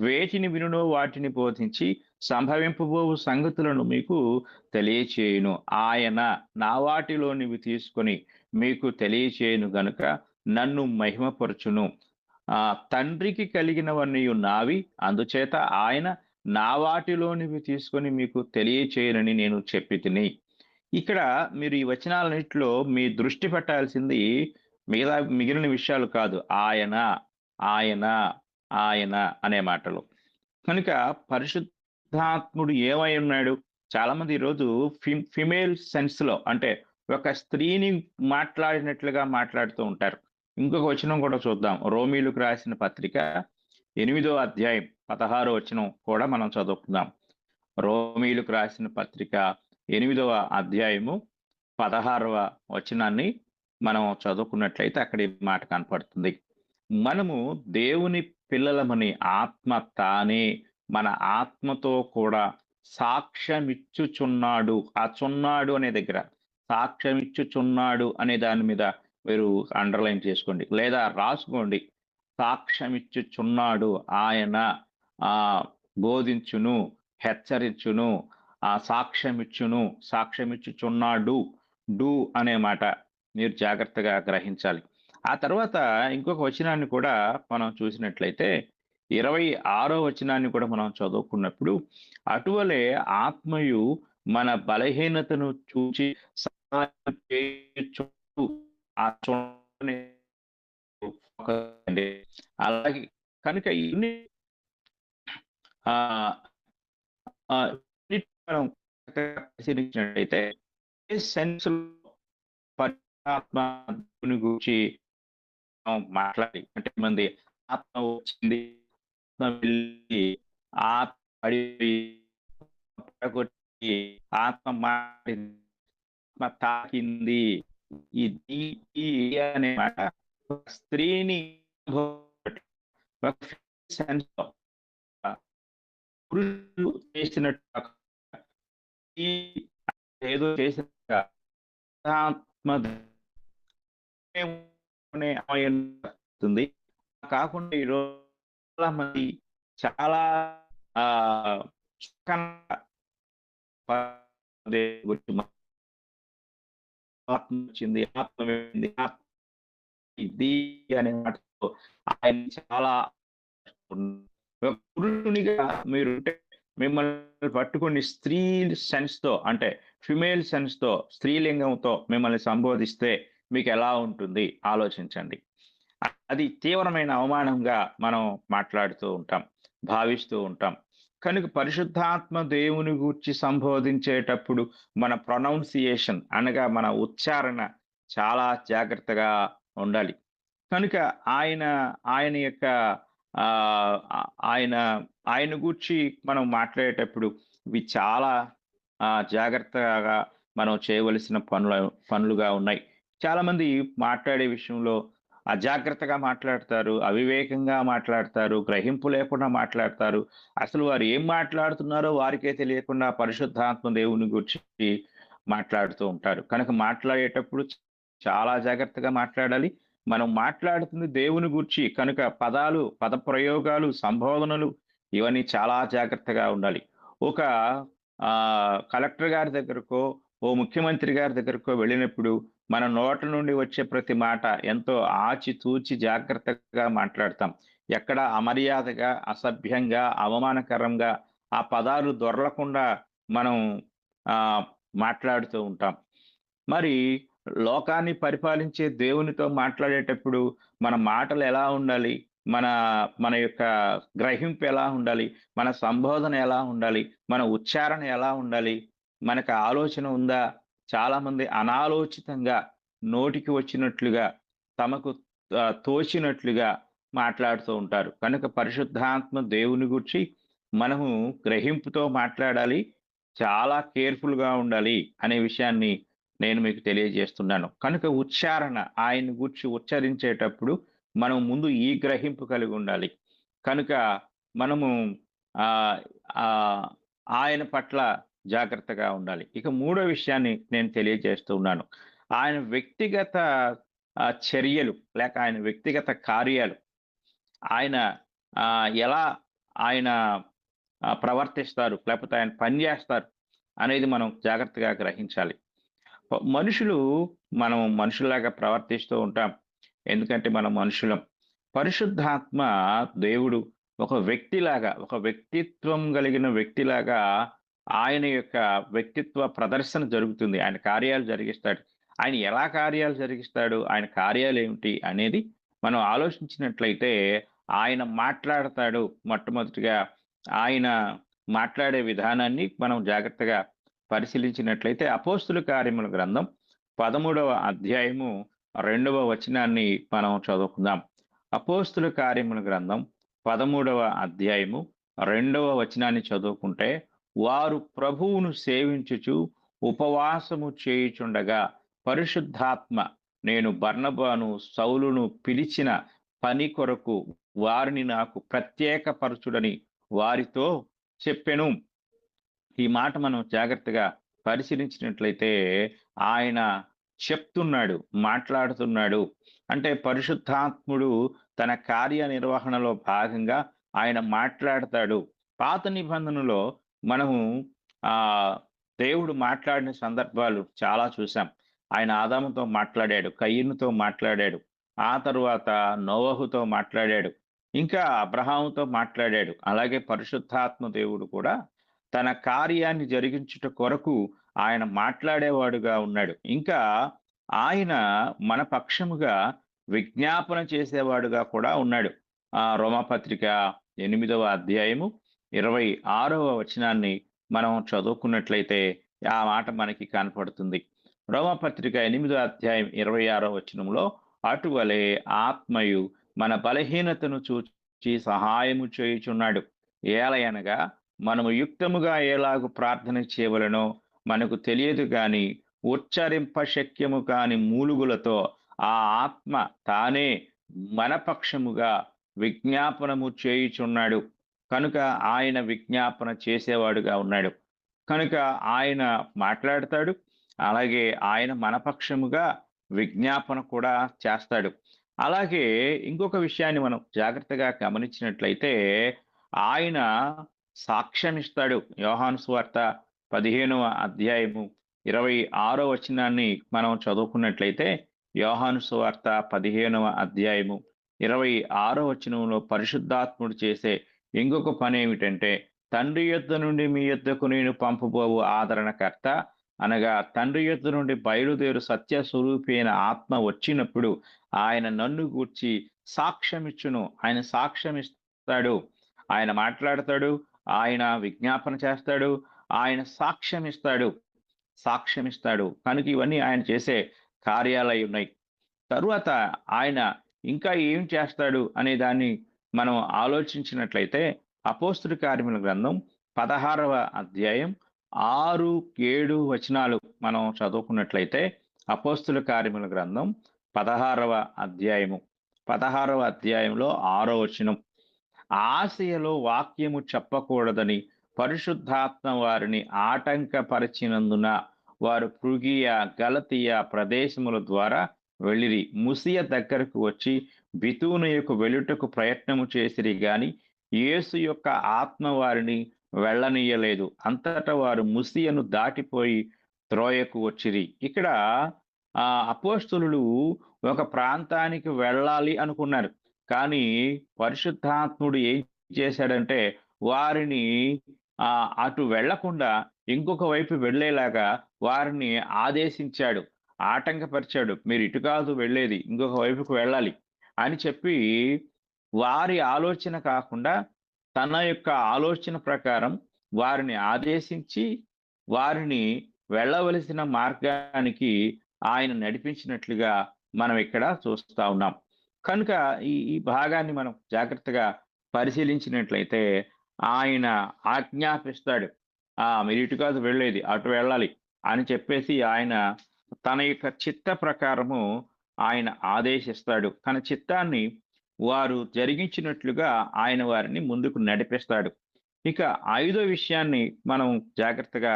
వేటిని వినునో వాటిని బోధించి సంభవింపబోవు సంగతులను మీకు తెలియచేయును. ఆయన నా వాటిలోనివి తీసుకొని మీకు తెలియచేయును గనుక నన్ను మహిమపరచును. తండ్రికి కలిగినవన్నీ నావి, అందుచేత ఆయన నా వాటిలోనివి తీసుకొని మీకు తెలియచేయనని నేను చెప్పి తిని. ఇక్కడ మీరు ఈ వచనాలన్నిటిలో మీ దృష్టి పెట్టాల్సింది మిగిలిన విషయాలు కాదు, ఆయన, ఆయన, ఆయన అనే మాటలు. కనుక పరిశుద్ధాత్ముడు ఏమై ఉన్నాడు? చాలా మంది ఈరోజు ఫిమేల్ సెన్స్ లో అంటే ఒక స్త్రీని మాట్లాడినట్లుగా మాట్లాడుతూ ఉంటారు. ఇంకొక వచనం కూడా చూద్దాం. రోమీలకు రాసిన పత్రిక 8వ అధ్యాయం 16వ వచనం కూడా మనం చదువుకుందాం. రోమీలకు రాసిన పత్రిక 8వ అధ్యాయము 16వ వచనాన్ని మనం చదువుకున్నట్లయితే అక్కడ ఈ మాట కనపడుతుంది. మనము దేవుని పిల్లలమని ఆత్మ తానే మన ఆత్మతో కూడా సాక్ష్యమిచ్చుచున్నాడు. ఆ చున్నాడు అనే దగ్గర సాక్ష్యమిచ్చుచున్నాడు అనే దాని మీద మీరు అండర్లైన్ చేసుకోండి, లేదా రాసుకోండి. సాక్ష్యమిచ్చుచున్నాడు, ఆయన బోధించును, హెచ్చరించును, సాక్ష్యమిచ్చుచున్నాడు. అనే మాట మీరు జాగ్రత్తగా గ్రహించాలి. ఆ తర్వాత ఇంకొక వచనాన్ని కూడా మనం చూసినట్లయితే 26వ వచనాన్ని కూడా మనం చదువుకున్నప్పుడు, అటువలే ఆత్మయు మన బలహీనతను చూచి సహాయం చేయుచు. ఆ చూడని అండి. అలాగే కనుక ఇన్ని మనం పరిశీలించినట్లయితే ఏ సెన్స్ పరిశుద్ధాత్మ దేవుని గురించి మాట్లాడి, అంటే మంది ఆత్మ వచ్చింది, ఆత్మ వెళ్ళి, ఆత్మ పడిపోయి, పడగొట్టి, ఆత్మ మారింది, ఆత్మ తాకింది. ఇది అనే మాట స్త్రీని సెన్స్ పురుషులు చేసినట్టు ఏదో చేసినట్టుగా ఆత్మ కాకుండా ఈరోజు చాలా మంది చాలా ఆత్మ వచ్చింది, ఆత్మ వెళ్ళింది, ఇది అనే మాటతో ఆయన చాలా పురుషునిగా మీరు మిమ్మల్ని పట్టుకుని స్త్రీ సెన్స్ తో, అంటే ఫిమేల్ సెన్స్ తో, స్త్రీలింగంతో మిమ్మల్ని సంబోధిస్తే మీకు ఎలా ఉంటుంది ఆలోచించండి. అది తీవ్రమైన అవమానంగా మనం మాట్లాడుతూ ఉంటాం, భావిస్తూ ఉంటాం. కనుక పరిశుద్ధాత్మ దేవుని గూర్చి సంబోధించేటప్పుడు మన ప్రొనౌన్సియేషన్ అనగా మన ఉచ్చారణ చాలా జాగ్రత్తగా ఉండాలి. కనుక ఆయన యొక్క ఆయన గూర్చి మనం మాట్లాడేటప్పుడు ఇవి చాలా జాగ్రత్తగా మనం చేయవలసిన పనులుగా ఉన్నాయి. చాలా మంది మాట్లాడే విషయంలో అజాగ్రత్తగా మాట్లాడతారు, అవివేకంగా మాట్లాడతారు, గ్రహింపు లేకుండా మాట్లాడతారు. అసలు వారు ఏం మాట్లాడుతున్నారో వారికే తెలియకుండా పరిశుద్ధాత్మ దేవుని గురించి మాట్లాడుతూ ఉంటారు. కనుక మాట్లాడేటప్పుడు చాలా జాగ్రత్తగా మాట్లాడాలి. మనం మాట్లాడుతుంది దేవుని గురించి కనుక పద ప్రయోగాలు, సంబోధనలు ఇవన్నీ చాలా జాగ్రత్తగా ఉండాలి. ఒక కలెక్టర్ గారి దగ్గరకో, ఓ ముఖ్యమంత్రి గారి దగ్గరకో వెళ్ళినప్పుడు మన నోట నుండి వచ్చే ప్రతి మాట ఎంతో ఆచితూచి జాగ్రత్తగా మాట్లాడతాం. ఎక్కడ అమర్యాదగా, అసభ్యంగా, అవమానకరంగా ఆ పదాలు దొరలకుండా మనం మాట్లాడుతూ ఉంటాం. మరి లోకాన్ని పరిపాలించే దేవునితో మాట్లాడేటప్పుడు మన మాటలు ఎలా ఉండాలి, మన యొక్క గ్రహింపు ఎలా ఉండాలి, మన సంబోధన ఎలా ఉండాలి, మన ఉచ్చారణ ఎలా ఉండాలి, మనకు ఆలోచన ఉందా? చాలా మంది అనాలోచితంగా నోటికి వచ్చినట్లుగా, తమకు తోచినట్లుగా మాట్లాడుతూ ఉంటారు. కనుక పరిశుద్ధాత్మ దేవుని గురించి మనము గ్రహింపుతో మాట్లాడాలి, చాలా కేర్ఫుల్గా ఉండాలి అనే విషయాన్ని నేను మీకు తెలియజేస్తున్నాను. కనుక ఉచ్చారణ, ఆయన గూర్చి ఉచ్చరించేటప్పుడు మనం ముందు ఈ గ్రహింపు కలిగి ఉండాలి. కనుక మనము ఆయన పట్ల జాగ్రత్తగా ఉండాలి. ఇక మూడో విషయాన్ని నేను తెలియజేస్తూ ఉన్నాను. ఆయన వ్యక్తిగత చర్యలు లేక ఆయన వ్యక్తిగత కార్యాలు, ఆయన ఎలా ఆయన ప్రవర్తిస్తారు, లేకపోతే ఆయన పనిచేస్తారు అనేది మనం జాగ్రత్తగా గ్రహించాలి. మనం మనుషుల్లాగా ప్రవర్తిస్తూ ఉంటాం, ఎందుకంటే మనం మనుషులం. పరిశుద్ధాత్మ దేవుడు ఒక వ్యక్తిలాగా, ఒక వ్యక్తిత్వం కలిగిన వ్యక్తిలాగా ఆయన యొక్క వ్యక్తిత్వ ప్రదర్శన జరుగుతుంది. ఆయన కార్యాలు జరిగిస్తాడు. ఆయన ఎలా కార్యాలు జరిగిస్తాడు, ఆయన కార్యాలు ఏమిటి అనేది మనం ఆలోచించినట్లయితే, ఆయన మాట్లాడతాడు. మొట్టమొదటిగా ఆయన మాట్లాడే విధానాన్ని మనం జాగ్రత్తగా పరిశీలించినట్లయితే అపోస్తుల కార్యముల గ్రంథం 13వ అధ్యాయము 2వ వచనాన్ని మనం చదువుకుందాం. అపోస్తుల కార్యముల గ్రంథం 13వ అధ్యాయము 2వ వచనాన్ని చదువుకుంటే, వారు ప్రభువును సేవించుచు ఉపవాసము చేయుచుండగా పరిశుద్ధాత్మ నేను బర్నబాను సౌలును పిలిచిన పని కొరకు వారిని నాకు ప్రత్యేకపరచుడని వారితో చెప్పెను. ఈ మాట మనం జాగ్రత్తగా పరిశీలించినట్లయితే ఆయన చెప్తున్నాడు, మాట్లాడుతున్నాడు. అంటే పరిశుద్ధాత్ముడు తన కార్యనిర్వహణలో భాగంగా ఆయన మాట్లాడతాడు. పాత నిబంధనలో మనము ఆ దేవుడు మాట్లాడిన సందర్భాలు చాలా చూసాం. ఆయన ఆదాముతో మాట్లాడాడు, కయీనుతో మాట్లాడాడు, ఆ తరువాత నోవహుతో మాట్లాడాడు, ఇంకా అబ్రహాముతో మాట్లాడాడు. అలాగే పరిశుద్ధాత్మ దేవుడు కూడా తన కార్యాన్ని జరిగించుట కొరకు ఆయన మాట్లాడేవాడుగా ఉన్నాడు. ఇంకా ఆయన మన పక్షముగా విజ్ఞాపన చేసేవాడుగా కూడా ఉన్నాడు. రోమాపత్రిక 8వ అధ్యాయము 26వ వచనాన్ని మనం చదువుకున్నట్లయితే ఆ మాట మనకి కనపడుతుంది. రోమాపత్రిక 8వ అధ్యాయం 26వ వచనంలో, అటువలే ఆత్మయు మన బలహీనతను చూచి సహాయము చేయుచున్నాడు. ఏలయనగా మనము యుక్తముగా ఎలాగు ప్రార్థన చేయవలనో మనకు తెలియదు గాని ఉచ్చరింప శక్యము కాని మూలుగులతో ఆ ఆత్మ తానే మన పక్షముగా విజ్ఞాపనము చేయుచున్నాడు. కనుక ఆయన విజ్ఞాపన చేసేవాడుగా ఉన్నాడు. కనుక ఆయన మాట్లాడతాడు, అలాగే ఆయన మన పక్షముగా విజ్ఞాపన కూడా చేస్తాడు. అలాగే ఇంకొక విషయాన్ని మనం జాగ్రత్తగా గమనించినట్లయితే ఆయన సాక్ష్యం ఇస్తాడు. యోహాను సువార్త 15వ అధ్యాయము 26వ వచనాన్ని మనం చదువుకున్నట్లయితే, యోహాను సువార్త 15వ అధ్యాయము 26వ వచనంలో పరిశుద్ధాత్ముడు చేసే ఇంకొక పని ఏమిటంటే, తండ్రి యొద్ద నుండి మీ యొద్దకు నేను పంపబోవు ఆదరణకర్త అనగా తండ్రి యొద్ద నుండి బయలుదేరు సత్య స్వరూపి అయిన ఆత్మ వచ్చినప్పుడు ఆయన నన్ను గూర్చి సాక్ష్యమిచ్చును. ఆయన సాక్ష్యమిస్తాడు, ఆయన మాట్లాడతాడు, ఆయన విజ్ఞాపన చేస్తాడు, ఆయన సాక్ష్యమిస్తాడు. కనుక ఇవన్నీ ఆయన చేసే కార్యాలై ఉన్నాయి. తరువాత ఆయన ఇంకా ఏం చేస్తాడు అనే దాన్ని మనం ఆలోచించినట్లయితే, అపోస్తుల కార్యముల గ్రంథం 16వ అధ్యాయం 6, 7 వచనాలు మనం చదువుకున్నట్లయితే, అపోస్తుల కార్యముల గ్రంథం 16వ అధ్యాయంలో 6వ వచనం, ఆసియలో వాక్యము చెప్పకూడదని పరిశుద్ధాత్మ వారిని ఆటంకపరిచినందున వారు ఫ్రుగియ, గలతీయ ప్రదేశముల ద్వారా వెళ్ళిరి. ముసియ దగ్గరకు వచ్చి బితూనియకు వెళ్ళుటకు ప్రయత్నము చేసిరి గాని యేసు యొక్క ఆత్మ వారిని వెళ్ళనీయలేదు. అంతటా వారు ముసియను దాటిపోయి త్రోయకు వచ్చిరి. ఇక్కడ అపోస్తలులు ఒక ప్రాంతానికి వెళ్ళాలి అనుకున్నారు. కానీ పరిశుద్ధాత్ముడు ఏం చేశాడంటే వారిని అటు వెళ్లకుండా ఇంకొక వైపు వెళ్ళేలాగా వారిని ఆదేశించాడు, ఆటంకపరిచాడు. మీరు ఇటు కాదు వెళ్ళేది, ఇంకొక వైపుకు వెళ్ళాలి అని చెప్పి వారి ఆలోచన కాకుండా తన యొక్క ఆలోచన ప్రకారం వారిని ఆదేశించి వారిని వెళ్ళవలసిన మార్గానికి ఆయన నడిపించినట్లుగా మనం ఇక్కడ చూస్తా ఉన్నాం. కనుక ఈ భాగాన్ని మనం జాగ్రత్తగా పరిశీలించినట్లయితే ఆయన ఆజ్ఞాపిస్తాడు, మీరు ఇటు కాదు వెళ్ళేది, అటు వెళ్ళాలి అని చెప్పేసి ఆయన తన యొక్క చిత్త ప్రకారము ఆయన ఆదేశిస్తాడు. తన చిత్తాన్ని వారు జరిగించినట్లుగా ఆయన వారిని ముందుకు నడిపిస్తాడు. ఇక 5వ విషయాన్ని మనం జాగ్రత్తగా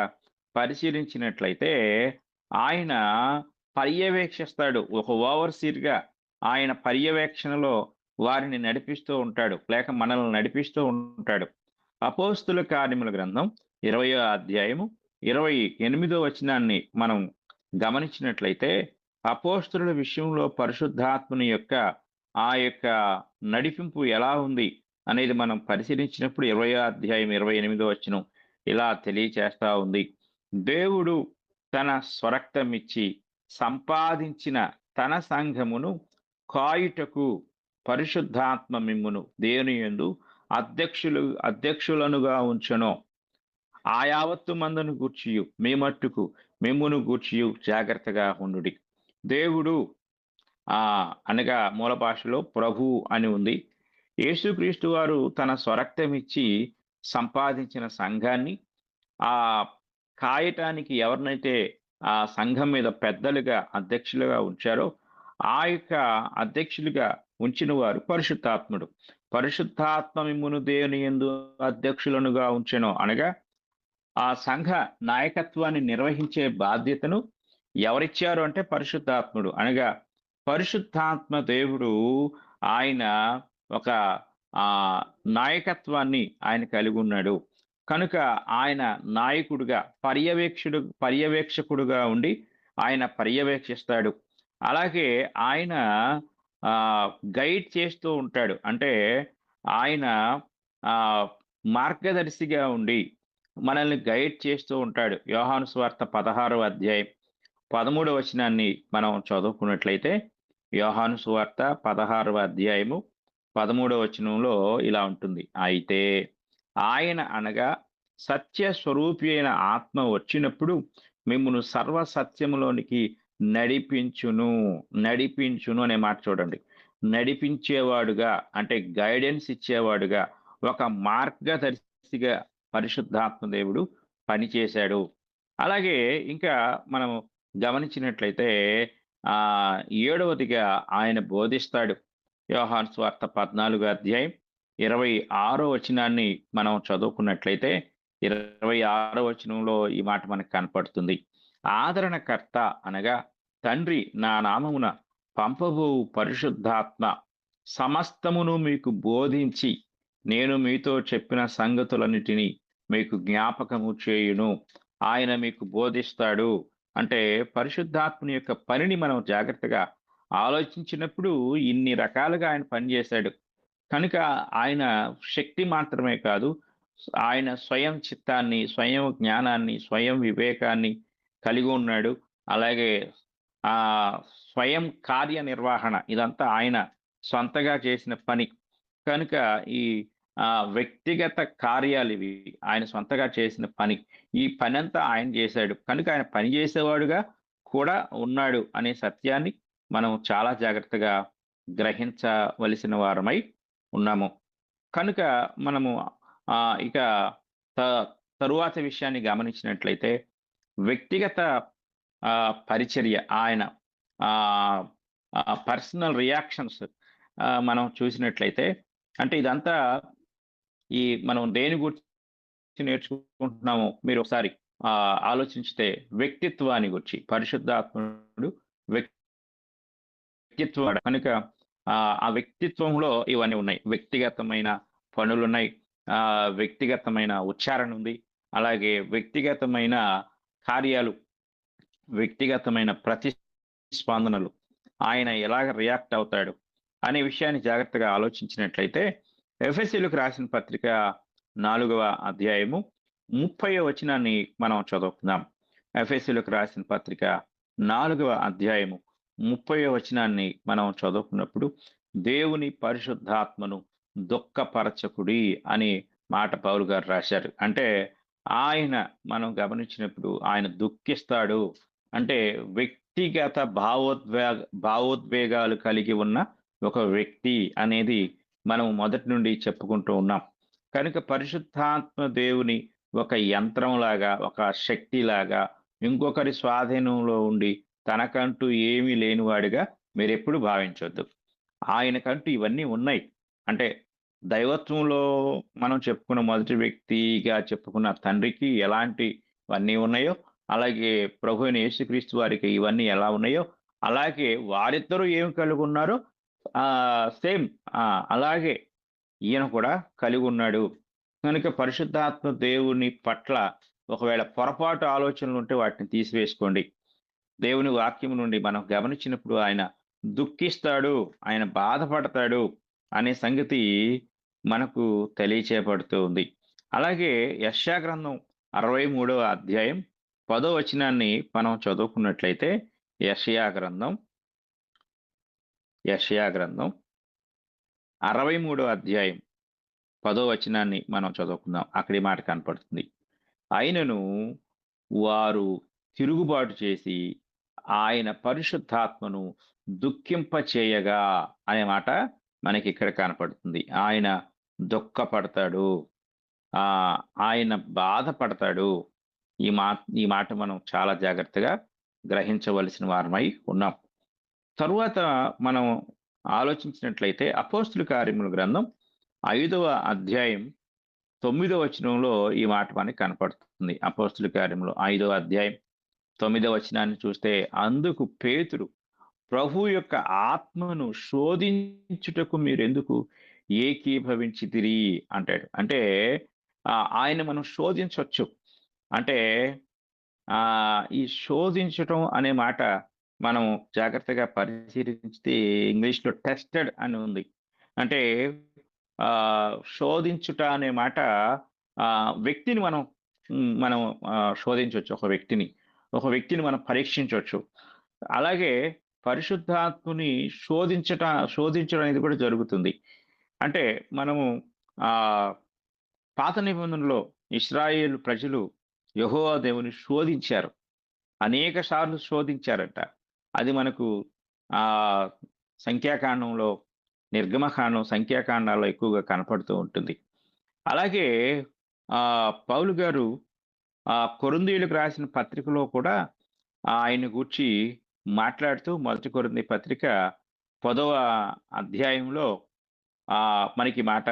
పరిశీలించినట్లయితే ఆయన పర్యవేక్షిస్తాడు. ఒక ఓవర్సీర్గా ఆయన పర్యవేక్షణలో వారిని నడిపిస్తూ ఉంటాడు, లేక మనల్ని నడిపిస్తూ ఉంటాడు. అపోస్తుల కార్యముల గ్రంథం 20వ అధ్యాయము 28వ వచనాన్ని మనం గమనించినట్లయితే, అపోస్తుల విషయంలో పరిశుద్ధాత్మని యొక్క ఆ యొక్క నడిపింపు ఎలా ఉంది అనేది మనం పరిశీలించినప్పుడు 20వ అధ్యాయం 28వ వచనం ఇలా తెలియచేస్తా ఉంది. దేవుడు తన స్వరక్తం ఇచ్చి సంపాదించిన తన సంఘమును కాయుటకు పరిశుద్ధాత్మ మిమ్మును దేవుని యందు అధ్యక్షులనుగా ఉంచెను. ఆ యావత్తు మందును గూర్చియు మీ మట్టుకు మిమ్మును గూర్చియు జాగ్రత్తగా ఉండుడి. దేవుడు అనగా మూల భాషలో ప్రభు అని ఉంది. యేసుక్రీస్తు వారు తన స్వరక్తం ఇచ్చి సంపాదించిన సంఘాన్ని కాయటానికి ఎవరినైతే ఆ సంఘం మీద పెద్దలుగా అధ్యక్షులుగా ఉంచారో ఆ యొక్క అధ్యక్షులుగా ఉంచిన వారు పరిశుద్ధాత్ముడు. పరిశుద్ధాత్మ మిమ్మును దేవుని యందు అధ్యక్షులనుగా ఉంచెను. అనగా ఆ సంఘ నాయకత్వాన్ని నిర్వహించే బాధ్యతను ఎవరిచ్చారు అంటే పరిశుద్ధాత్ముడు. అనగా పరిశుద్ధాత్మ దేవుడు ఆయన ఒక ఆ నాయకత్వాన్ని ఆయన కలిగి ఉన్నాడు. కనుక ఆయన నాయకుడుగా పర్యవేక్షకుడుగా ఉండి ఆయన పర్యవేక్షిస్తాడు. అలాగే ఆయన గైడ్ చేస్తూ ఉంటాడు. అంటే ఆయన మార్గదర్శిగా ఉండి మనల్ని గైడ్ చేస్తూ ఉంటాడు. యోహాను సువార్త 16వ అధ్యాయం 13వ వచనాన్ని మనం చదువుకున్నట్లయితే, యోహాను సువార్త 16వ అధ్యాయము 13వ వచనంలో ఇలా ఉంటుంది. అయితే ఆయన అనగా సత్య స్వరూపి అయిన ఆత్మ వచ్చినప్పుడు మిమ్మును సర్వ సత్యములోనికి నడిపించును అనే మాట చూడండి. నడిపించేవాడుగా అంటే గైడెన్స్ ఇచ్చేవాడుగా, ఒక మార్గదర్శిగా పరిశుద్ధాత్మ దేవుడు పనిచేశాడు. అలాగే ఇంకా మనం గమనించినట్లయితే 7వదిగా ఆయన బోధిస్తాడు. యోహాను సువార్త 14వ అధ్యాయం 26వ వచనాన్ని మనం చదువుకున్నట్లయితే 26వ వచనంలో ఈ మాట మనకు కనపడుతుంది. ఆదరణకర్త అనగా తండ్రి నా నామమున పంపబోవు పరిశుద్ధాత్మ సమస్తమును మీకు బోధించి నేను మీతో చెప్పిన సంగతులన్నిటినీ మీకు జ్ఞాపకము చేయును. ఆయన మీకు బోధిస్తాడు. అంటే పరిశుద్ధాత్మని యొక్క పనిని మనం జాగ్రత్తగా ఆలోచించినప్పుడు ఇన్ని రకాలుగా ఆయన పనిచేశాడు. కనుక ఆయన శక్తి మాత్రమే కాదు, ఆయన స్వయం చిత్తాన్ని, స్వయం జ్ఞానాన్ని, స్వయం వివేకాన్ని కలిగి ఉన్నాడు. అలాగే స్వయం కార్యనిర్వహణ ఇదంతా ఆయన సొంతగా చేసిన పని. కనుక ఈ వ్యక్తిగత కార్యాలు ఇవి ఆయన సొంతగా చేసిన పని. ఈ పని అంతా ఆయన చేశాడు. కనుక ఆయన పని చేసేవాడుగా కూడా ఉన్నాడు అనే సత్యాన్ని మనం చాలా జాగ్రత్తగా గ్రహించవలసిన వారమై ఉన్నాము. కనుక మనము ఇక తరువాత విషయాన్ని గమనించినట్లయితే వ్యక్తిగత పరిచర్య, ఆయన పర్సనల్ రియాక్షన్స్ మనం చూసినట్లయితే, అంటే ఇదంతా మనం దేని గురించి నేర్చుకుంటున్నామో మీరు ఒకసారి ఆలోచించితే వ్యక్తిత్వాన్ని గురించి. పరిశుద్ధాత్ముడు వ్యక్తిత్వం కనుక ఆ వ్యక్తిత్వంలో ఇవన్నీ ఉన్నాయి. వ్యక్తిగతమైన పనులున్నాయి, వ్యక్తిగతమైన ఉచ్చారణ ఉంది, అలాగే వ్యక్తిగతమైన కార్యాలు, వ్యక్తిగతమైన ప్రతిస్పందనలు, ఆయన ఎలాగ రియాక్ట్ అవుతాడు అనే విషయాన్ని జాగ్రత్తగా ఆలోచించినట్లయితే ఎఫెసీయులకు రాసిన పత్రిక 4వ అధ్యాయము 30వ వచనాన్ని మనం చదువుకుందాం. ఎఫెసీయులకు రాసిన పత్రిక 4వ అధ్యాయము 30వ వచనాన్ని మనం చదువుకున్నప్పుడు దేవుని పరిశుద్ధాత్మను దుఃఖపరచకుడి అని మాట పౌలు గారు రాశారు. అంటే ఆయన మనం గమనించినప్పుడు ఆయన దుఃఖిస్తాడు. అంటే వ్యక్తిగత భావోద్వేగాలు కలిగి ఉన్న ఒక వ్యక్తి అనేది మనం మొదటి నుండి చెప్పుకుంటూ ఉన్నాం. కనుక పరిశుద్ధాత్మ దేవుని ఒక యంత్రంలాగా, ఒక శక్తిలాగా, ఇంకొకరి స్వాధీనంలో ఉండి తనకంటూ ఏమీ లేనివాడిగా మీరెప్పుడు భావించొద్దు. ఆయనకంటూ ఇవన్నీ ఉన్నాయి. అంటే దైవత్వంలో మనం చెప్పుకున్న మొదటి వ్యక్తిగా చెప్పుకున్న తండ్రికి ఎలాంటివన్నీ ఉన్నాయో, అలాగే ప్రభు అయిన యేసుక్రీస్తు వారికి ఇవన్నీ ఎలా ఉన్నాయో, అలాగే వారిద్దరూ ఏమి కలిగి ఉన్నారో సేమ్ అలాగే ఈయన కూడా కలిగి ఉన్నాడు. కనుక పరిశుద్ధాత్మ దేవుని పట్ల ఒకవేళ పొరపాటు ఆలోచనలు ఉంటే వాటిని తీసివేసుకోండి. దేవుని వాక్యం నుండి మనం గమనించినప్పుడు ఆయన దుఃఖిస్తాడు, ఆయన బాధపడతాడు అనే సంగతి మనకు తెలియచేయబడుతూ ఉంది. అలాగే యెషయా గ్రంథం 63వ అధ్యాయం 10వ వచనాన్ని మనం చదువుకున్నట్లయితే యెషయా గ్రంథం 63వ అధ్యాయం 10వ వచనాన్ని మనం చదువుకుందాం. అక్కడి మాట కనపడుతుంది. ఆయనను వారు తిరుగుబాటు చేసి ఆయన పరిశుద్ధాత్మను దుఃఖింపచేయగా అనే మాట మనకి ఇక్కడ కనపడుతుంది. ఆయన దుఃఖపడతాడు, ఆయన బాధపడతాడు. ఈ మాట మనం చాలా జాగ్రత్తగా గ్రహించవలసిన వారమై ఉన్నాం. తరువాత మనం ఆలోచించినట్లయితే అపోస్తుల కార్యముల గ్రంథం 5వ అధ్యాయం 9వ వచనంలో ఈ మాట మనకి కనపడుతుంది. అపోస్తుల కార్యములు 5వ అధ్యాయం 9వ వచనాన్ని చూస్తే, అందుకు పేతురు, ప్రభు యొక్క ఆత్మను శోధించుటకు మీరెందుకు ఏకీభవించితిరి అంటాడు. అంటే ఆయన మనం శోధించవచ్చు. అంటే ఈ శోధించటం అనే మాట మనం జాగ్రత్తగా పరిశీలించితే ఇంగ్లీష్‌లో టెస్టెడ్ అని ఉంది. అంటే శోధించుట అనే మాట వ్యక్తిని మనం శోధించొచ్చు. ఒక వ్యక్తిని మనం పరీక్షించొచ్చు. అలాగే పరిశుద్ధాత్మని శోధించడం అనేది కూడా జరుగుతుంది. అంటే మనము పాత నిబంధనలో ఇశ్రాయేలు ప్రజలు యెహోవా దేవుని శోధించారు. అనేక సార్లు శోధించారట. అది మనకు సంఖ్యాకాండంలో, నిర్గమకాండం, సంఖ్యాకాండాల్లో ఎక్కువగా కనపడుతూ ఉంటుంది. అలాగే పౌలు గారు కొరింథీయులకు రాసిన పత్రికలో కూడా ఆయన గూర్చి మాట్లాడుతూ, మొదటి కొరింథీ పత్రిక 10వ అధ్యాయంలో మనకి మాట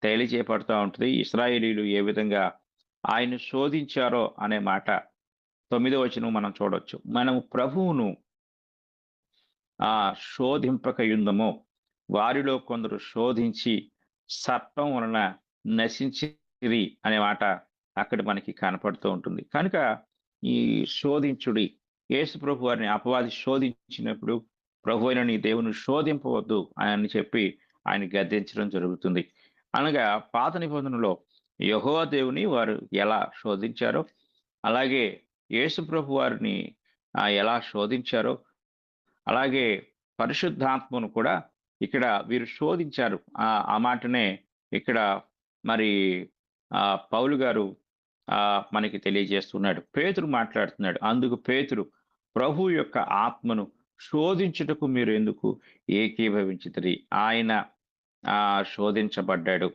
తెలియజేయబడుతూ ఉంటుంది. ఇశ్రాయేలీయులు ఏ విధంగా ఆయన శోధించారో అనే మాట 9వ వచనం మనం చూడొచ్చు. మనము ప్రభువును శోధింపకయుందమో వారిలో కొందరు శోధించి సర్పం వలన నశించిరి అనే మాట అక్కడ మనకి కనపడుతూ ఉంటుంది. కనుక ఈ శోధించుడి, యేసు ప్రభు వారిని అపవాది శోధించినప్పుడు, ప్రభు అయిన నీ దేవుని శోధింపవద్దు అని చెప్పి ఆయన గద్దించడం జరుగుతుంది. అనగా పాత నిబంధనలో యెహోవా దేవుని వారు ఎలా శోధించారో, అలాగే యేసు ప్రభు వారిని ఎలా శోధించారో, అలాగే పరిశుద్ధాత్మను కూడా ఇక్కడ వీరు శోధించారు. ఆ మాటనే ఇక్కడ మరి పౌలు గారు మనకి తెలియజేస్తున్నాడు. పేతురు మాట్లాడుతున్నాడు. అందుకు పేతురు, ప్రభు యొక్క ఆత్మను శోధించుటకు మీరు ఎందుకు ఏకీభవించితిరి? ఆయన శోధించబడ్డాడు.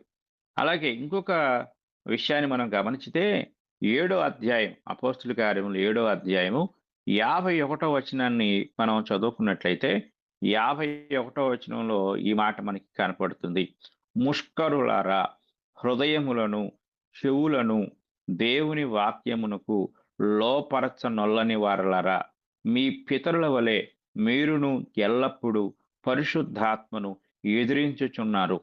అలాగే ఇంకొక విషయాన్ని మనం గమనించితే 7వ అధ్యాయం, అపోస్తుల కార్యములు 7వ అధ్యాయము 51వ వచనాన్ని మనం చదువుకున్నట్లయితే 51వ వచనంలో ఈ మాట మనకి కనపడుతుంది. ముష్కరులారా, హృదయములను చెవులను దేవుని వాక్యమునకు లోపరచనొల్లని వారలారా, మీ పితరుల వలె మీరును ఎల్లప్పుడూ పరిశుద్ధాత్మను ఎదిరించుచున్నారు.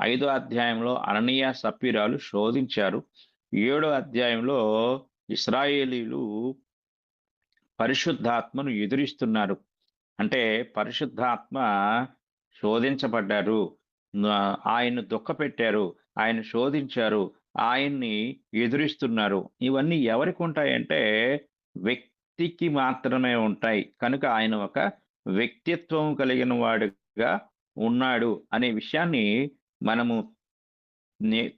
5వ అధ్యాయంలో అననీయ సప్పీరాలు శోధించారు. 7వ అధ్యాయంలో ఇశ్రాయేలీలు పరిశుద్ధాత్మను ఎదిరిస్తున్నారు. అంటే పరిశుద్ధాత్మ శోధించబడ్డారు, ఆయన్ను దుఃఖపెట్టారు, ఆయన శోధించారు, ఆయన్ని ఎదురిస్తున్నారు. ఇవన్నీ ఎవరికి ఉంటాయంటే వ్యక్తికి మాత్రమే ఉంటాయి. కనుక ఆయన ఒక వ్యక్తిత్వం కలిగిన వాడుగా ఉన్నాడు అనే విషయాన్ని మనము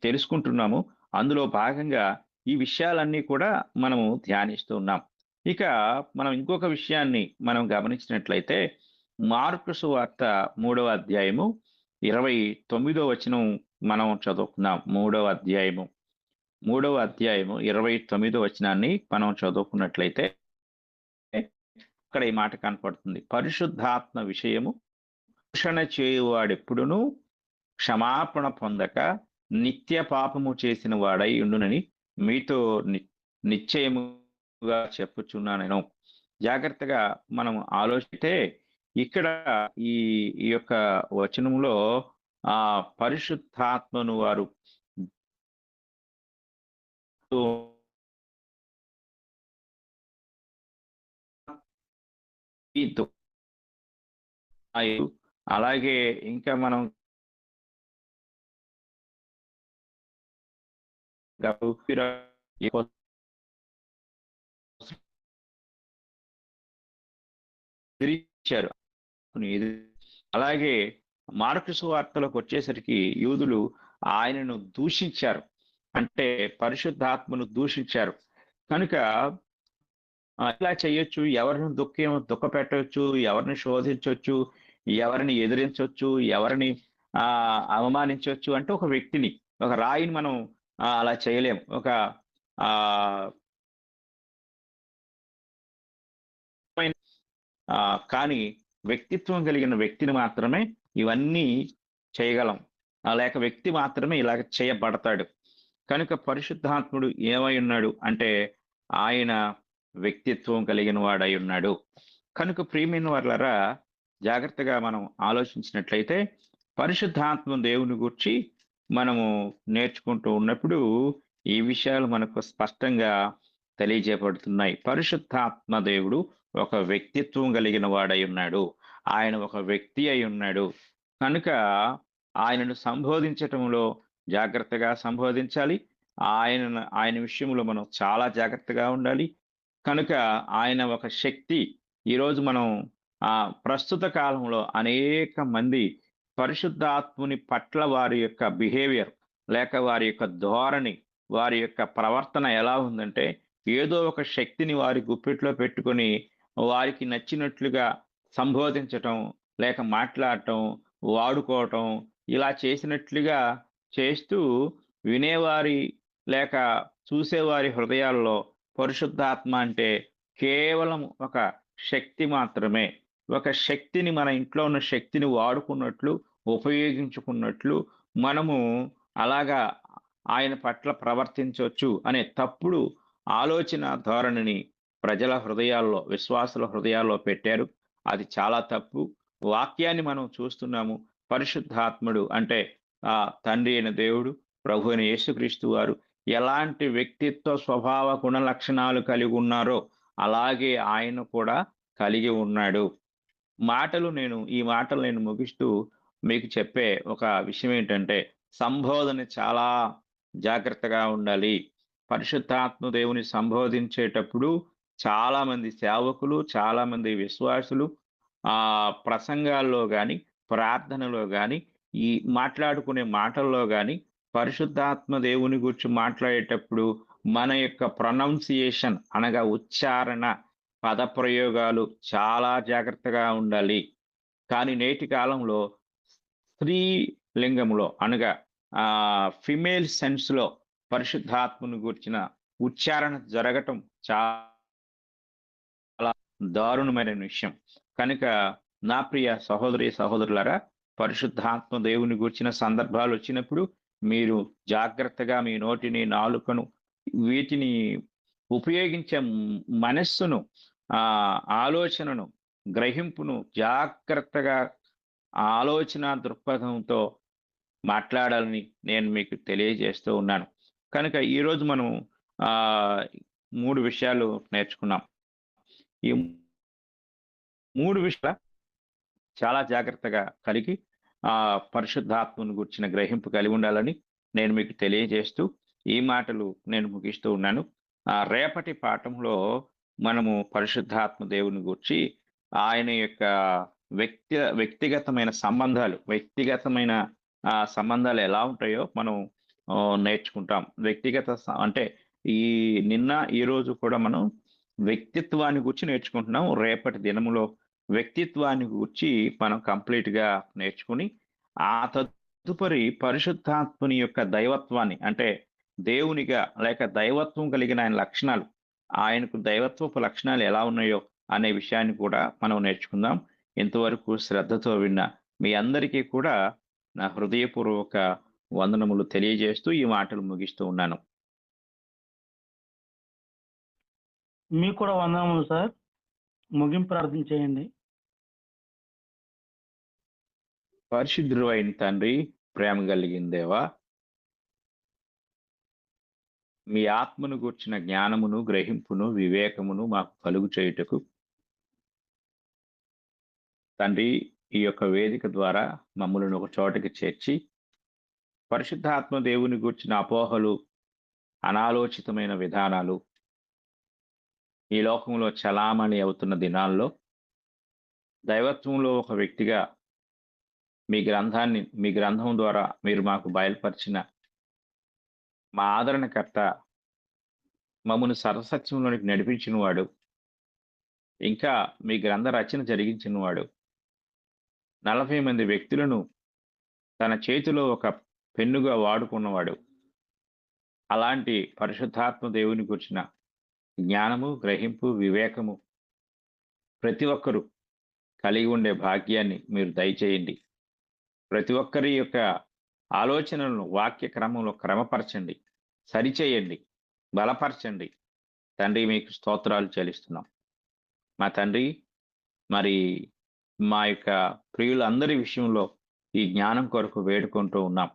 తెలుసుకుంటున్నాము. అందులో భాగంగా ఈ విషయాలన్నీ కూడా మనము ధ్యానిస్తూ ఉన్నాం. ఇక మనం ఇంకొక విషయాన్ని మనం గమనించినట్లయితే మార్కు సువార్త 3వ అధ్యాయము 29వ వచనం మనం చదువుకున్నాం. 3వ అధ్యాయము 29వ వచనాన్ని మనం చదువుకున్నట్లయితే అక్కడ ఈ మాట కనపడుతుంది. పరిశుద్ధాత్మ విషయము దూషణ చేయువాడెప్పుడునూ క్షమాపణ పొందక నిత్య పాపము చేసిన వాడై ఉండునని మీతో నిశ్చయముగా చెప్పుచున్నాను. జాగ్రత్తగా మనం ఆలోచిస్తే ఇక్కడ ఈ యొక్క వచనంలో పరిశుద్ధాత్మను వారు అలాగే ఇంకా మనం అలాగే మార్కు సువార్తలోకి వచ్చేసరికి యూదులు ఆయనను దూషించారు. అంటే పరిశుద్ధాత్మను దూషించారు. కనుక ఇలా చేయొచ్చు, ఎవరిని దుఃఖ పెట్టవచ్చు, ఎవరిని శోధించవచ్చు, ఎవరిని ఎదిరించవచ్చు, ఎవరిని అవమానించవచ్చు. అంటే ఒక వ్యక్తిని, ఒక రాయిని మనం అలా చేయలేం. ఒక కానీ వ్యక్తిత్వం కలిగిన వ్యక్తిని మాత్రమే ఇవన్నీ చేయగలం. లేక వ్యక్తి మాత్రమే ఇలాగ చేయబడతాడు. కనుక పరిశుద్ధాత్ముడు ఏమై ఉన్నాడు అంటే ఆయన వ్యక్తిత్వం కలిగిన వాడై ఉన్నాడు. కనుక ప్రియమైన వారలారా, జాగ్రత్తగా మనం ఆలోచించినట్లయితే పరిశుద్ధాత్మ దేవుని గూర్చి మనము నేర్చుకుంటూ ఉన్నప్పుడు ఈ విషయాలు మనకు స్పష్టంగా తెలియజేయబడుతున్నాయి. పరిశుద్ధాత్మ దేవుడు ఒక వ్యక్తిత్వం కలిగిన వాడై ఉన్నాడు. ఆయన ఒక వ్యక్తి అయి ఉన్నాడు. కనుక ఆయనను సంబోధించటంలో జాగ్రత్తగా సంబోధించాలి. ఆయన విషయంలో మనం చాలా జాగ్రత్తగా ఉండాలి. కనుక ఆయన ఒక శక్తి. ఈరోజు మనం ప్రస్తుత కాలంలో అనేక మంది పరిశుద్ధాత్ముని పట్ల వారి యొక్క బిహేవియర్ లేక వారి యొక్క ధోరణి, వారి యొక్క ప్రవర్తన ఎలా ఉందంటే ఏదో ఒక శక్తిని వారి గుప్పిట్లో పెట్టుకొని వారికి నచ్చినట్లుగా సంబోధించటం, లేక మాట్లాడటం, వాడుకోవటం, ఇలా చేసినట్లుగా చేస్తూ వినేవారి లేక చూసేవారి హృదయాల్లో పరిశుద్ధాత్మ అంటే కేవలం ఒక శక్తి మాత్రమే. ఒక శక్తిని మన ఇంట్లో ఉన్న శక్తిని వాడుకున్నట్లు, ఉపయోగించుకున్నట్లు మనము అలాగా ఆయన పట్ల ప్రవర్తించవచ్చు అనే తప్పుడు ఆలోచన ధోరణిని ప్రజల హృదయాల్లో, విశ్వాసుల హృదయాల్లో పెట్టారు. అది చాలా తప్పు. వాక్యాన్ని మనం చూస్తున్నాము. పరిశుద్ధాత్ముడు అంటే తండ్రి అయిన దేవుడు, ప్రభు అయిన యేసుక్రీస్తు వారు ఎలాంటి వ్యక్తిత్వ స్వభావ గుణ లక్షణాలు కలిగి ఉన్నారో అలాగే ఆయన కూడా కలిగి ఉన్నాడు. ఈ మాటలు నేను ముగిస్తూ మీకు చెప్పే ఒక విషయం ఏంటంటే సంబోధన చాలా జాగ్రత్తగా ఉండాలి. పరిశుద్ధాత్మ దేవుని సంబోధించేటప్పుడు చాలా మంది సేవకులు, చాలా మంది విశ్వాసులు ప్రసంగాల్లో గాని, ప్రార్థనలో గాని, ఈ మాట్లాడుకునే మాటల్లో గాని పరిశుద్ధాత్మ దేవుని గురించి మాట్లాడేటప్పుడు మన యొక్క ప్రొనౌన్సియేషన్ అనగా ఉచ్చారణ, పదప్రయోగాలు చాలా జాగ్రత్తగా ఉండాలి. కానీ నేటి కాలంలో స్త్రీ లింగంలో అనగా ఫిమేల్ సెన్స్లో పరిశుద్ధాత్మను గురించిన ఉచ్చారణ జరగటం చాలా దారుణమైన విషయం. కనుక నా ప్రియ సహోదరి సహోదరులారా, పరిశుద్ధాత్మ దేవుని గురించిన సందర్భాలు వచ్చినప్పుడు మీరు జాగ్రత్తగా మీ నోటిని, నాలుకను, వీటిని ఉపయోగించే మనస్సును, ఆలోచనను, గ్రహింపును జాగ్రత్తగా ఆలోచన దృక్పథంతో మాట్లాడాలని నేను మీకు తెలియజేస్తూ ఉన్నాను. కనుక ఈరోజు మనం 3 విషయాలు నేర్చుకున్నాం. ఈ 3 విషయాలు చాలా జాగ్రత్తగా కలిగి పరిశుద్ధాత్మను గురించిన గ్రహింపు కలిగి ఉండాలని నేను మీకు తెలియజేస్తూ ఈ మాటలు నేను ముగిస్తూ ఉన్నాను. రేపటి పాఠంలో మనము పరిశుద్ధాత్మ దేవుని గురించి ఆయన యొక్క వ్యక్తిగతమైన సంబంధాలు ఎలా ఉంటాయో మనం నేర్చుకుంటాం. అంటే ఈ రోజు కూడా మనం వ్యక్తిత్వాన్ని గురించి నేర్చుకుంటున్నాం. రేపటి దినములో వ్యక్తిత్వాన్ని గురించి మనం కంప్లీట్ గా నేర్చుకుని ఆ తదుపరి పరిశుద్ధాత్మని యొక్క దైవత్వాన్ని, అంటే దేవునిగా లేక దైవత్వం కలిగిన ఆయన లక్షణాలు, ఆయనకు దైవత్వపు లక్షణాలు ఎలా ఉన్నాయో అనే విషయాన్ని కూడా మనం నేర్చుకుందాం. ఇంతవరకు శ్రద్ధతో విన్న మీ అందరికీ కూడా నా హృదయపూర్వక వందనములు తెలియజేస్తూ ఈ మాటలు ముగిస్తూ ఉన్నాను. మీకు కూడా వందనములు సార్. ముగింపు ప్రార్థన చేయండి. పరిశుద్ధుడు అయిన తండ్రి, ప్రేమ కలిగిన దేవా, మీ ఆత్మను గూర్చిన జ్ఞానమును, గ్రహింపును, వివేకమును మాకు కలుగు చేయుటకు తండ్రి ఈ యొక్క వేదిక ద్వారా మమ్మల్ని ఒక చోటకి చేర్చి పరిశుద్ధాత్మ దేవుని గూర్చిన అపోహలు, అనాలోచితమైన విధానాలు ఈ లోకంలో చలామణి అవుతున్న దినాల్లో దైవత్వంలో ఒక వ్యక్తిగా మీ గ్రంథం ద్వారా మీరు మాకు బయలుపరిచిన మా ఆదరణకర్త, మమ్మల్ని సర్వసత్యంలోనికి నడిపించిన వాడు, ఇంకా మీ గ్రంథ రచన జరిగించిన వాడు, 40 మంది వ్యక్తులను తన చేతిలో ఒక పెన్నుగా వాడుకున్నవాడు, అలాంటి పరిశుద్ధాత్మ దేవుని గురించిన జ్ఞానము, గ్రహింపు, వివేకము ప్రతి ఒక్కరూ కలిగి ఉండే భాగ్యాన్ని మీరు దయచేయండి. ప్రతి ఒక్కరి యొక్క ఆలోచనలను వాక్య క్రమంలో క్రమపరచండి, సరిచేయండి, బలపరచండి. తండ్రి, మీకు స్తోత్రాలు చెల్లిస్తున్నాం. మా తండ్రి, మరి మా యొక్క ప్రియులందరి విషయంలో ఈ జ్ఞానం కొరకు వేడుకుంటూ ఉన్నాం.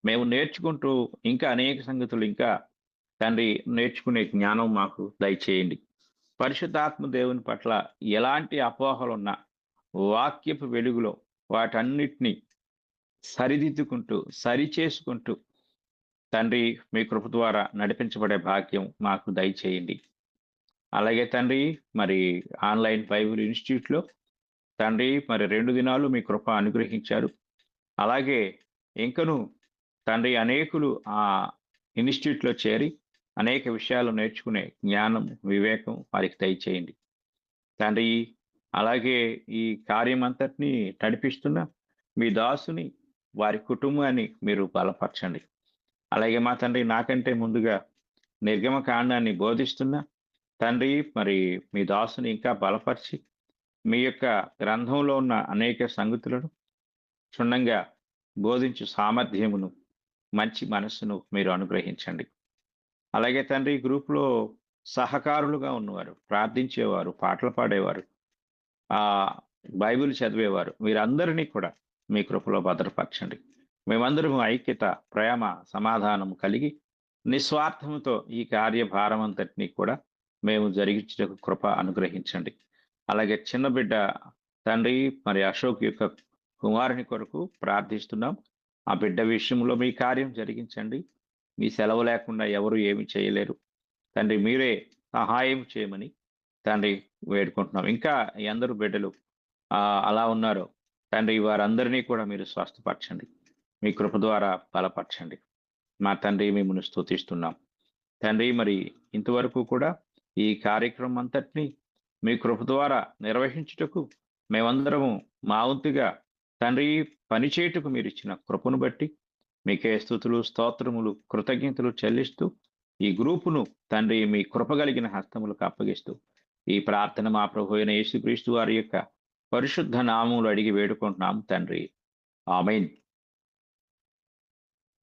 మేము నేర్చుకుంటూ ఇంకా అనేక సంగతులు ఇంకా తండ్రి నేర్చుకునే జ్ఞానం మాకు దయచేయండి. పరిశుద్ధాత్మ దేవుని పట్ల ఎలాంటి అపోహలున్నా వాక్యపు వెలుగులో వాటన్నిటినీ సరిదిద్దుకుంటూ సరిచేసుకుంటూ తండ్రి మీ కృప ద్వారా నడిపించబడే భాగ్యం మాకు దయచేయండి. అలాగే తండ్రి, మరి ఆన్లైన్ బైబిల్ ఇన్స్టిట్యూట్లో తండ్రి మరి 2 దినాలు మీ కృప అనుగ్రహించారు. అలాగే ఇంకను తండ్రి అనేకులు ఆ ఇన్స్టిట్యూట్లో చేరి అనేక విషయాలు నేర్చుకునే జ్ఞానం, వివేకం వారికి దయచేయండి తండ్రి. అలాగే ఈ కార్యమంతటిని నడిపిస్తున్న మీ దాసుని, వారి కుటుంబాన్ని మీరు బలపరచండి. అలాగే మా తండ్రి, నాకంటే ముందుగా నిర్గమకాండాన్ని బోధిస్తున్న తండ్రి, మరి మీ దాసుని ఇంకా బలపరిచి మీ యొక్క గ్రంథంలో ఉన్న అనేక సంగతులను క్షుణ్ణంగా బోధించు సామర్థ్యమును, మంచి మనస్సును మీరు అనుగ్రహించండి. అలాగే తండ్రి, గ్రూప్లో సహకారులుగా ఉన్నవారు, ప్రార్థించేవారు, పాటలు పాడేవారు, బైబిల్ చదివేవారు, వీరందరినీ కూడా మీ కృపలో భద్రపరచండి. మేమందరం ఐక్యత, ప్రేమ, సమాధానం కలిగి నిస్వార్థముతో ఈ కార్యభారం అంతటినీ కూడా మేము జరిగించడానికి కృప అనుగ్రహించండి. అలాగే చిన్న బిడ్డ తండ్రి, మరి అశోక్ యొక్క కుమారుని కొరకు ప్రార్థిస్తున్నాం. ఆ బిడ్డ విషయంలో మీ కార్యం జరిగించండి. మీ సెలవు లేకుండా ఎవరు ఏమి చేయలేరు తండ్రి, మీరే సహాయం చేయమని తండ్రి వేడుకుంటున్నాం. ఇంకా అందరూ బిడ్డలు అలా ఉన్నారో తండ్రి, వారందరినీ కూడా మీరు స్వస్థపరచండి, మీ కృప ద్వారా బలపరచండి. మా తండ్రి, మిమ్మల్ని స్తుతిస్తున్నాం తండ్రి. మరి ఇంతవరకు కూడా ఈ కార్యక్రమం అంతటినీ మీ కృప ద్వారా నిర్వహించుటకు మేమందరము మా వంతుగా తండ్రి పనిచేయుటకు మీరు ఇచ్చిన కృపను బట్టి మీకే స్తుతులు, స్తోత్రములు, కృతజ్ఞతలు చెల్లిస్తూ ఈ గ్రూపును తండ్రి మీ కృప కలిగిన హస్తములకు అప్పగిస్తూ ఈ ప్రార్థన మా ప్రభు అయిన యేసుక్రీస్తు వారి యొక్క పరిశుద్ధ నామములు అడిగి వేడుకుంటున్నాం తండ్రి. ఆమేన్.